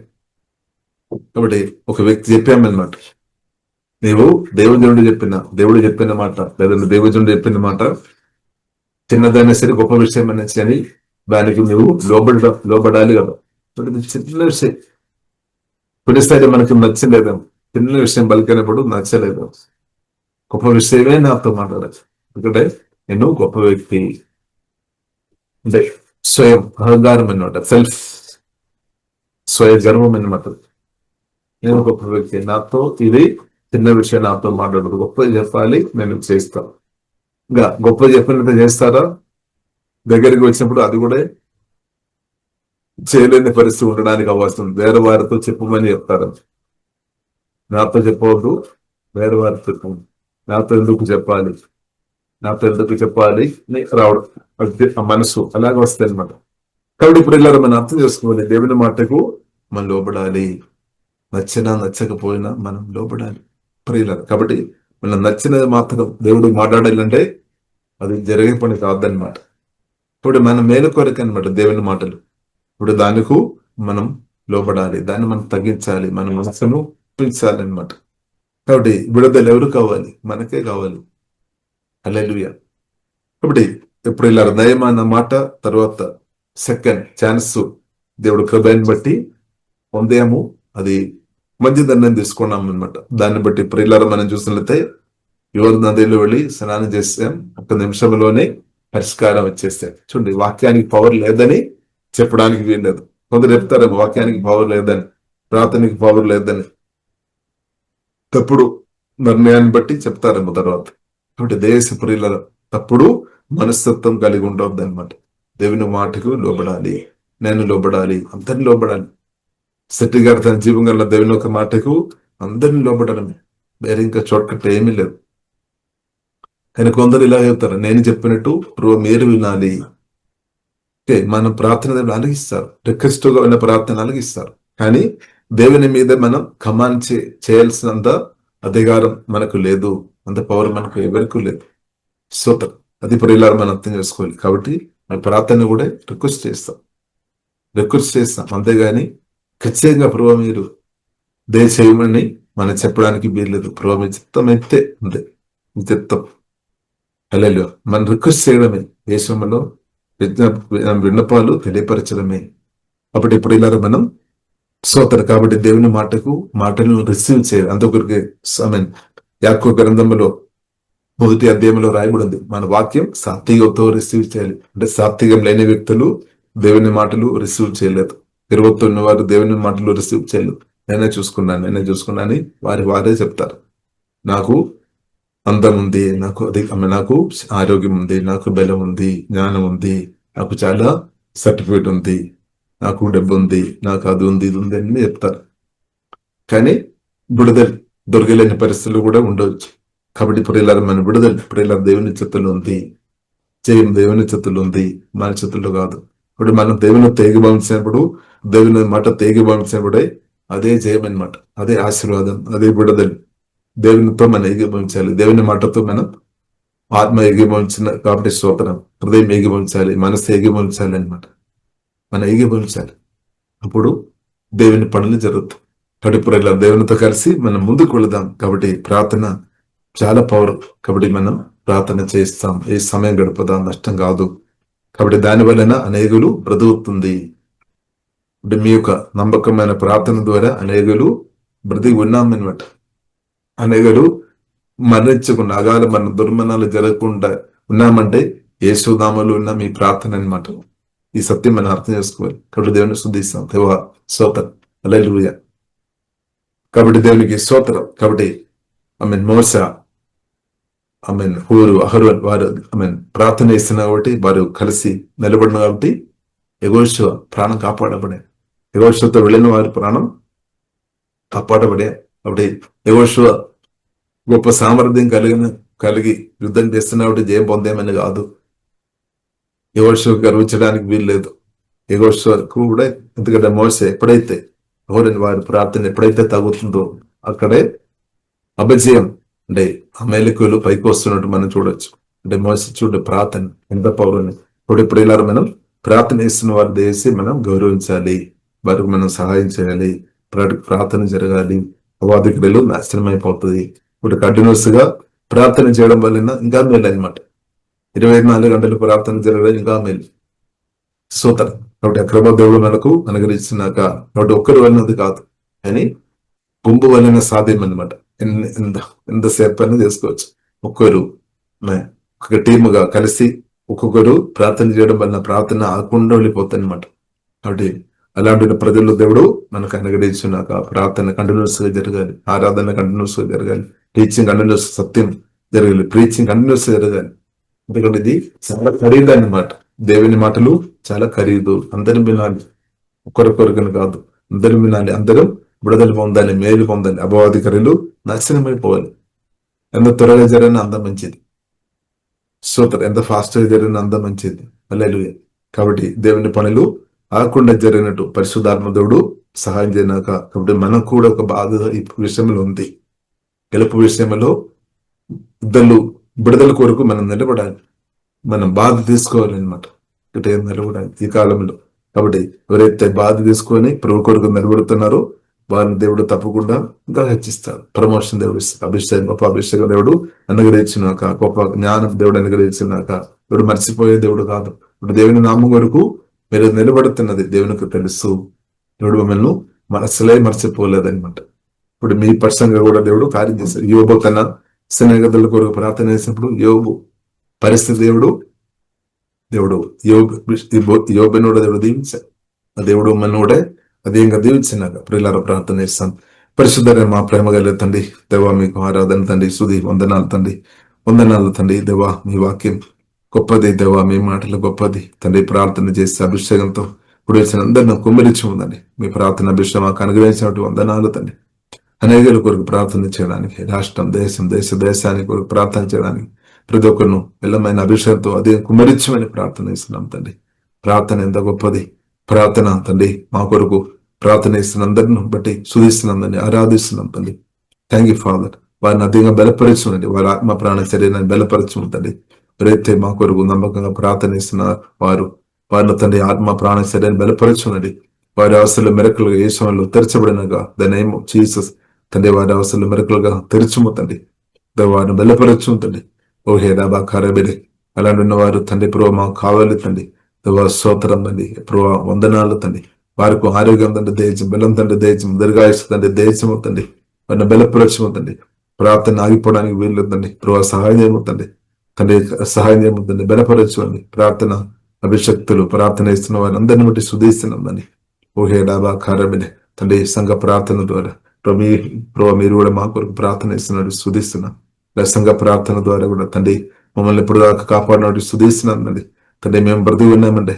కాబట్టి ఒక వ్యక్తి చెప్పామన్నమాట, దేవుడు చెప్పిన మాట లేదంటే దేవుడు చెప్పిన మాట చిన్నదైనా సరే గొప్ప విషయం అనేది అని దానికి నువ్వు లోబడాలి కదా. చిన్న విషయం కొన్నిసారి మనకి నచ్చలేదేమో, చిన్న విషయం పలికినప్పుడు నచ్చలేదు, గొప్ప విషయమే నాతో మాట్లాడచ్చు. ఎందుకంటే నేను గొప్ప వ్యక్తి అంటే స్వయం అహంకారం అన్నమాట, స్వయ గర్వం అన్నమాట. నేను గొప్ప వ్యక్తి, నాతో ఇది చిన్న విషయం నాతో మాట్లాడదు, గొప్ప చెప్పాలి, నేను చేస్తాను. ఇంకా గొప్ప చెప్పినట్టు చేస్తారా, దగ్గరికి వచ్చినప్పుడు అది కూడా చేయలేని పరిస్థితి ఉండడానికి అవసరం. వేరే వారితో చెప్పమని చెప్తారు. నాతో చెప్పవద్దు, వేరే వారితో చెప్పండి. నాతో ఎందుకు చెప్పాలి రావడం, ఆ మనసు అలాగే వస్తాయి అనమాట. కాబట్టి ఇప్పుడు ఇలా మనం అర్థం చేసుకోవాలి, దేవుని మాటకు మనం లోబడాలి. నచ్చినా నచ్చకపోయినా మనం లోబడాలి ప్రియులారా. కాబట్టి మనం నచ్చినది మాత్రం దేవుడు మాట్లాడాలంటే అది జరిగే పని కాదనమాట. ఇప్పుడు మన మేలు కొరకు అనమాట దేవుని మాటలు. ఇప్పుడు దానికి మనం లోబడాలి, దాన్ని మనం తగ్గించాలి, మన మనసును పెంచాలి అనమాట. కాబట్టి విడుదల ఎవరు కావాలి, మనకే కావాలి. హల్లెలూయా. కాబట్టి ఇప్పుడు ఇలా నయమాన్ మాట తర్వాత సెకండ్ ఛాన్స్ దేవుడు కృపను బట్టి పొందాము, అది మంచి దండం తీసుకున్నాం అనమాట. దాన్ని బట్టి ప్రియులారా మనం చూసినట్లయితే యోర్దాను నదిలో వెళ్ళి స్నానం చేసాం, 1 నిమిషంలోనే పరిష్కారం వచ్చేసాం. చూడండి, వాక్యానికి పవర్ లేదని చెప్పడానికి వీల్లేదు. కొందరు చెప్తారు వాక్యానికి పవర్ లేదని, ప్రార్థనకి పవర్ లేదని, తప్పుడు నిర్ణయాన్ని బట్టి చెప్తారేమో తర్వాత. కాబట్టి దేశ ప్రియుల తప్పుడు మనస్తత్వం కలిగి ఉండవద్దు అనమాట. దేవుని మాటకు లోబడాలి, నేను లోబడాలి, అందరిని లోబడాలి. శెట్టి గారు తన జీవంగా దేవుని ఒక మాటకు అందరిని లోబడమే, వేరే ఇంకా చోట్కట్ట ఏమీ లేదు. కానీ కొందరు ఇలా చెప్తారు, నేను చెప్పినట్టు ప్రభు మీరు వినాలి. ఓకే, మన ప్రార్థన దేవుడు అలిగిస్తారు, రిక్వెస్ట్గా ఉన్న ప్రార్థన అలిగిస్తారు. కానీ దేవుని మీద మనం కమాండ్ చేయాల్సినంత అధికారం మనకు లేదు, అంత పవర్ మనకు ఎవరికి లేదు. సూత్రం అది ప్రియులారా మనం అర్థం చేసుకోవాలి. కాబట్టి మన ప్రార్థన కూడా రిక్వెస్ట్ చేస్తాం అంతేగాని ఖచ్చితంగా ప్రభు మీరు చేయమని మనం చెప్పడానికి వీల్లేదు. ప్రభు మీ చిత్తం ఎత్తే అంతే, మీ చిత్తం అల్లెలు మనం రిక్వెస్ట్ చేయడమే, దేశంలో విన్నపాలు తెలియపరచడమే. అప్పుడు ఇప్పుడు ఇలా మనం సోతరు. కాబట్టి దేవుని మాటలను రిసీవ్ చేయాలి. అందుకొరికి యాకోబు గ్రంథంలో 1వ అధ్యాయంలో రాయబడి ఉంది, మన వాక్యం సాత్వికంతో రిసీవ్ చేయాలి. అంటే సాత్వికం లేని వ్యక్తులు దేవుని మాటలు రిసీవ్ చేయలేదు. తిరుగుతున్న వారు దేవుని మాటలు రిసీవ్ చేయలేదు. నేనే చూసుకున్నాను వారే చెప్తారు, నాకు అందం ఉంది, నాకు ఆరోగ్యం ఉంది, నాకు బలం ఉంది, జ్ఞానం ఉంది, నాకు చాలా సర్టిఫికేట్ ఉంది, నాకు డబ్బు ఉంది, నాకు అది ఉంది, ఇది ఉంది అని చెప్తారు. కానీ విడుదల దొరకలేని పరిస్థితులు కూడా ఉండవచ్చు. కాబట్టి ఇప్పుడు ఇలా మన విడుదల ఇప్పుడు ఇలా దేవుని చేతుల్లో ఉంది, జయం దేవుని చేతుల్లో ఉంది, మన చేతుల్లో కాదు. ఇప్పుడు మనం దేవుని తేగిభవించినప్పుడు, దేవుని మాట తేగిభవించినప్పుడే అదే జయం అనమాట, అదే ఆశీర్వాదం, అదే విడుదల. దేవునితో మనం ఏకీభవించాలి, దేవుని మాటతో మనం ఆత్మ ఏకీభవించిన కాబట్టి స్తోత్రం, హృదయం ఏకీభవించాలి, మనసు ఏకీభవించాలి అనమాట. మనం ఏకీభవించాలి, అప్పుడు దేవుని పనులు జరుగుతాయి. కాబట్టి ఇప్పుడు ఇలా దేవునితో కలిసి మనం ముందుకు వెళదాం. కాబట్టి ప్రార్థన చాలా పవర్. కాబట్టి మనం ప్రార్థన చేస్తాం, ఏ సమయం గడుపుదాం, నష్టం కాదు. కాబట్టి దాని వలన అనేకులు బ్రతుకుతుంది. అంటే మీ యొక్క నమ్మకమైన ప్రార్థన ద్వారా అనేకులు బ్రతికి ఉన్నామన్నమాట. అనేకులు మరణించకుండా, అగాల మన దుర్మరణాలు జరగకుండా ఉన్నామంటే యేసునామములో ఉన్న మీ ప్రార్థన అనమాట. ఈ సత్యం మనం అర్థం చేసుకోవాలి. కాబట్టి దేవుని స్తుతిస్తాం, దేవా స్తోత్రం, హల్లెలూయా. కాబట్టి దేవునికి స్తోత్రం. కాబట్టి మోస హూరు అహరోన్ వారు ప్రార్థన చేస్తున్న కాబట్టి వారు కలిసి నిలబడిన కాబట్టి యెహోషువ ప్రాణం కాపాడబడే, యెహోషువతో వెళ్ళిన వారి ప్రాణం కాపాడబడే. కాబట్టి యెహోషువ గొప్ప సామర్థ్యం కలిగి యుద్ధం చేస్తున్న కాబట్టి జయం పొందేమని కాదు. యెహోషువ గర్వించడానికి వీలు లేదు. యెహోషువకు కూడా, ఎందుకంటే మోసే ఎప్పుడైతే అహరోన్ వారి ప్రార్థన ఎప్పుడైతే తగ్గుతుందో అక్కడే అపజయం, అంటే అమెలికలు పైకి వస్తున్నట్టు మనం చూడొచ్చు. అంటే మోసే చూడ ప్రార్థన ఎంత పౌరుని. ఇప్పుడు ఇలా మనం ప్రార్థన చేస్తున్న వారు చేసి మనం గౌరవించాలి, వారికి మనం సహాయం చేయాలి, ప్రార్థన జరగాలి. అవాధికులు నాశనం అయిపోతుంది. ఇప్పుడు కంటిన్యూస్ గా ప్రార్థన చేయడం వల్ల ఇంకా మేలు అనమాట. 24 గంటలు ప్రార్థన జరగడం ఇంకా మేలు, సూత్రం. కాబట్టి అక్రమ దేవుడు మనకు అనుగ్రహించినాక కాబట్టి ఒక్కరి వలనది కాదు, కానీ గుంపు వలన సాధ్యం అనమాట. ఎంతసేపు అయినా చేసుకోవచ్చు. ఒక్కరు ఒక టీముగా కలిసి ఒక్కొక్కరు ప్రార్థన చేయడం వలన ప్రార్థన ఆకుండా వెళ్ళిపోతుంది అనమాట. కాబట్టి అలాంటి ప్రజల్లో దేవుడు మనకు అనుగ్రహించినాక ప్రార్థన కంటిన్యూస్ గా జరగాలి, ఆరాధన కంటిన్యూస్ గా జరగాలి, టీచింగ్ కంటిన్యూస్, సత్యం జరగాలి, ప్రీచింగ్ కంటిన్యూస్ జరగాలి. ఎందుకంటే ఇది చాలా ఖరీదు అన్నమాట. దేవుని మాటలు చాలా ఖరీదు. అందరం వినాలి, ఒక్కరొక్కరికని కాదు, అందరం వినాలి, అందరం విడుదల పొందాలి, మేలు పొందాలి. అపవాదికరులు నాశనమైపోవాలి. ఎంత త్వరగా జరిగిన అంత మంచిది, స్తోత్రం. ఎంత ఫాస్ట్ గా జరిగిన అంత మంచిది, హల్లెలూయా. కాబట్టి దేవుని పనులు ఆకుండా జరిగినట్టు పరిశుద్ధాత్మ దేవుడు సహాయం చేయనాక. కాబట్టి మనకు కూడా ఒక బాధ ఈ విషయంలో ఉంది. గెలుపు విషయంలో ఇద్దరు విడుదల కొరకు మనం నిలబడాలి, మనం బాధ తీసుకోవాలి అనమాట. ఇటు నిలబడాలి ఈ కాలంలో. కాబట్టి ఎవరైతే బాధ తీసుకొని ప్రభు కొరకు నిలబడుతున్నారో వారిని దేవుడు తప్పకుండా ఇంకా హెచ్చిస్తాడు. ప్రమోషన్ దేవుడు ఇస్తాడు, అభిషేకం, గొప్ప అభిషేకం దేవుడు అనుగ్రహించినాక, గొప్ప జ్ఞానం దేవుడు అనుగ్రహించినాక. దేవుడు మర్చిపోయే దేవుడు కాదు. ఇప్పుడు దేవుని నామం వరకు మీరు నిలబడుతున్నది దేవునికి తెలుసు. దేవుడు మిమ్మల్ని మనసులే మర్చిపోలేదనమాట. ఇప్పుడు మీ పర్సంగా కూడా దేవుడు కార్యం చేశాడు. యోబు తన స్నేహితుల కొరకు ప్రార్థన చేసినప్పుడు యోబు పరిస్థితి దేవుడు యోబును కూడా దేవుడు దీవించాడు. ఆ దేవుడు మన కూడా అదేంగా దీవించినాక ప్రియులారా ప్రార్థన చేస్తాను. పరిశుద్ధ మా ప్రేమ కలిగిన తండ్రి, దేవా మీకు ఆరాధన తండ్రి, స్తుతి వందనాలు తండ్రి, వందనాలు తండ్రి. దేవా మీ వాక్యం గొప్పది, దేవా మీ మాటలు గొప్పది తండ్రి. ప్రార్థన చేస్తే అభిషేకంతో ఇప్పుడు వచ్చిన అందరిని కుమ్మరించి ఉందండి. మీ ప్రార్థన అభిషేకం మాకు అనుగ్రహించినట్టు వందనాలు తండ్రి. అనేకుల కొరకు ప్రార్థన చేయడానికి, రాష్ట్రం, దేశానికి కొరకు ప్రార్థన చేయడానికి ప్రతి ఒక్కరిను ఎల్లమైన అభిషేకంతో అదే కుమరించమని ప్రార్థన ఇస్తున్నాం తండ్రి. ప్రార్థన ఎంత గొప్పది. ప్రార్థన తండ్రి మా కొరకు ప్రార్థన ఇస్తున్న అందరిని బట్టి సుధిస్తున్నాం తండ్రి, ఆరాధిస్తున్నాం తండ్రి. Thank you father. వారిని అధికంగా బలపరచునండి, వారి ఆత్మ ప్రాణ శరీరాన్ని బలపరచుంటండి. ఎవరైతే మా కొరకు నమ్మకంగా ప్రార్థన ఇస్తున్న వారిని తండ్రి ఆత్మ ప్రాణ శరీరాన్ని బలపరచునండి. వారి అవసరాలు మెరకలుగా ఏ సమయంలో తెరచబడినగా ద నేమ్ ఆఫ్ జీసస్ తండ్రి వారి అవసరాలు మెరకలుగా తెరచుముతండి, వారిని బలపరచుంతండి. ఓహే రాబా ఖారబిడే అలాంటి ఉన్నవారు తండ్రి ప్రభు మాకు కావాలి తండ్రి. స్తోత్రం తండ్రి ప్రభు, వందనాలు తండ్రి. వారికి ఆరోగ్యం తండ్రి దయచం, బలం తండ్రి దయచం, దీర్ఘాయుష్ తండ్రి దయచమవుతండి. వారిని బలపరచమవుతండి. ప్రార్థన ఆగిపోవడానికి వీలు తండ్రి ప్రభు, సహాయం చేయమవుతండి తండ్రి, సహాయం చేయమవుతండి, బలపరచండి. ప్రార్థన అభిషక్తులు ప్రార్థన ఇస్తున్న వారిని అందరిని బట్టి సుధీస్తున్నాం తండ్రి. ఓహే డాబా ఖారబిడే తండ్రి సంఘ ప్రార్థన ద్వారా ప్రభు మీరు కూడా మా కొరకు ప్రార్థన ఇస్తున్నట్టు సుధిస్తున్నాం. సంఘ ప్రార్థన ద్వారా కూడా తండ్రి మమ్మల్ని ఎప్పుడు దాకా కాపాడినట్టు సుధీస్తున్నాం తండ్రి. తండ్రి మేము బ్రతికి ఉన్నామండి,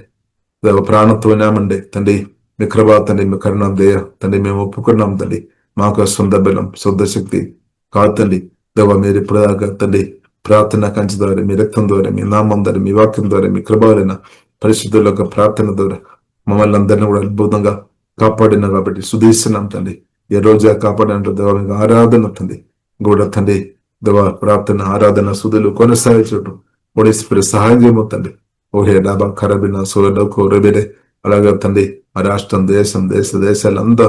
ప్రాణంతో ఉన్నామండి తండ్రి. మీ కృప తండ్రి, మీ కరుణ దయ తండ్రి మేము ఒప్పుకున్నాం తండ్రి. మాకు సొంత బలం సొంత శక్తి కాదు తండ్రి. దేవ మీరు ఇప్పుడు దాకా తండ్రి ప్రార్థన కంచి ద్వారా, మీ రక్తం ద్వారా, మీ నామం ద్వారా, మీ వాక్యం ద్వారా, మీ కృపలైన పరిశుద్ధుల యొక్క ప్రార్థన ద్వారా మమ్మల్ని అందరినీ కూడా అద్భుతంగా కాపాడిన కాబట్టి సుధీస్తున్నాం తండ్రి. ఏ రోజా కాపాడినట్టు దేవ మీకు ఆరాధన తండ్రి కూడా తండ్రి. దేవ ప్రార్థన ఆరాధన సుధులు కొనసాగించటం ఒడిసిపరి సహాయం చేయబోతండి. ఓహే డాబా ఖరబిన సోరబిరే అలాగే తండ్రి ఆ రాష్ట్రం, దేశాలంతా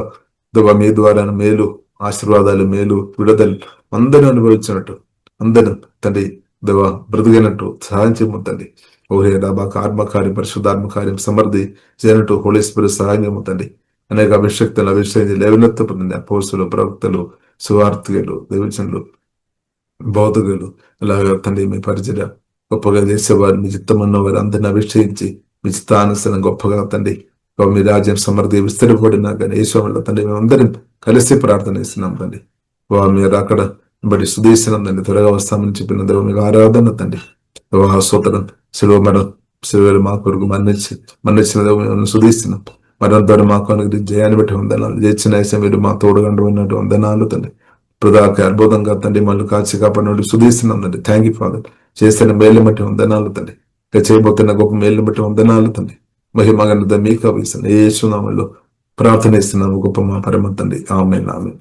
దేవ మీ ద్వారా మేలు, ఆశీర్వాదాలు, మేలు, విడుదల అందరూ అనుభవించినట్టు, అందరూ తండ్రి దేవ బ్రతికినట్టు సహాయం చేయబోతండి. ఓహే డాబా ఆత్మకార్యం, పరిశుద్ధాత్మకార్యం సమర్థి చేయనట్టు హోళీస్పరి సహాయం చేయబోతండి. అనేక అభిషక్తులు అభిషేకం లేవనెత్తపడింది. అపోస్తులు, ప్రవక్తలు, సువార్తికులు, దేవచనులు, బౌద్ధులు అలాగే తండ్రి మీ పరిచయ గొప్పగా చేసేవారు, మీ చిత్తమన్న వారు అందరిని అభిషేకించి మీ చిత్తానుసరణ గొప్పగా తండ్రి మీ రాజ్యం సమృద్ధి విస్తరిపడినా కానీ ఏ సమయంలో తండ్రి మేమందరం కలిసి ప్రార్థన ఇస్తున్నాం తండ్రి. మీరు అక్కడ బట్టి సుధీస్తున్నాం తండ్రి. త్వరగా వస్తామని చెప్పిన దేవ మీకు ఆరాధన తండ్రి. సోదరం శిలువలు మా కొరకు మన్నిచ్చిన దేవ మేము సుధీస్తున్నాం. మనందరూ మాకు అనుగ్రహించి జయాన్ని బట్టి వందనాలు. జయించిన మీరు మా తోడుగండు ఉన్నట్టు వందనాలు తండ్రి. ప్రధాకి అద్భుతంగా తండ్రి మళ్ళీ కాచి కాపాడినట్టు సుధీస్తున్నాం తండ్రి. Thank you father. చేసిన మేలు బట్టి వందనాలు తండ్రి. ఇంకా చేయబోతున్న గొప్ప మేలు బట్టి వందనాలు తండ్రి. మహిమగనత మీకు అభిస్తున్నాం. యేసు నామములో ప్రార్థన ఇస్తున్నాము గొప్ప మా పరమ తండ్రి. ఆమేన్. ఆమేన్.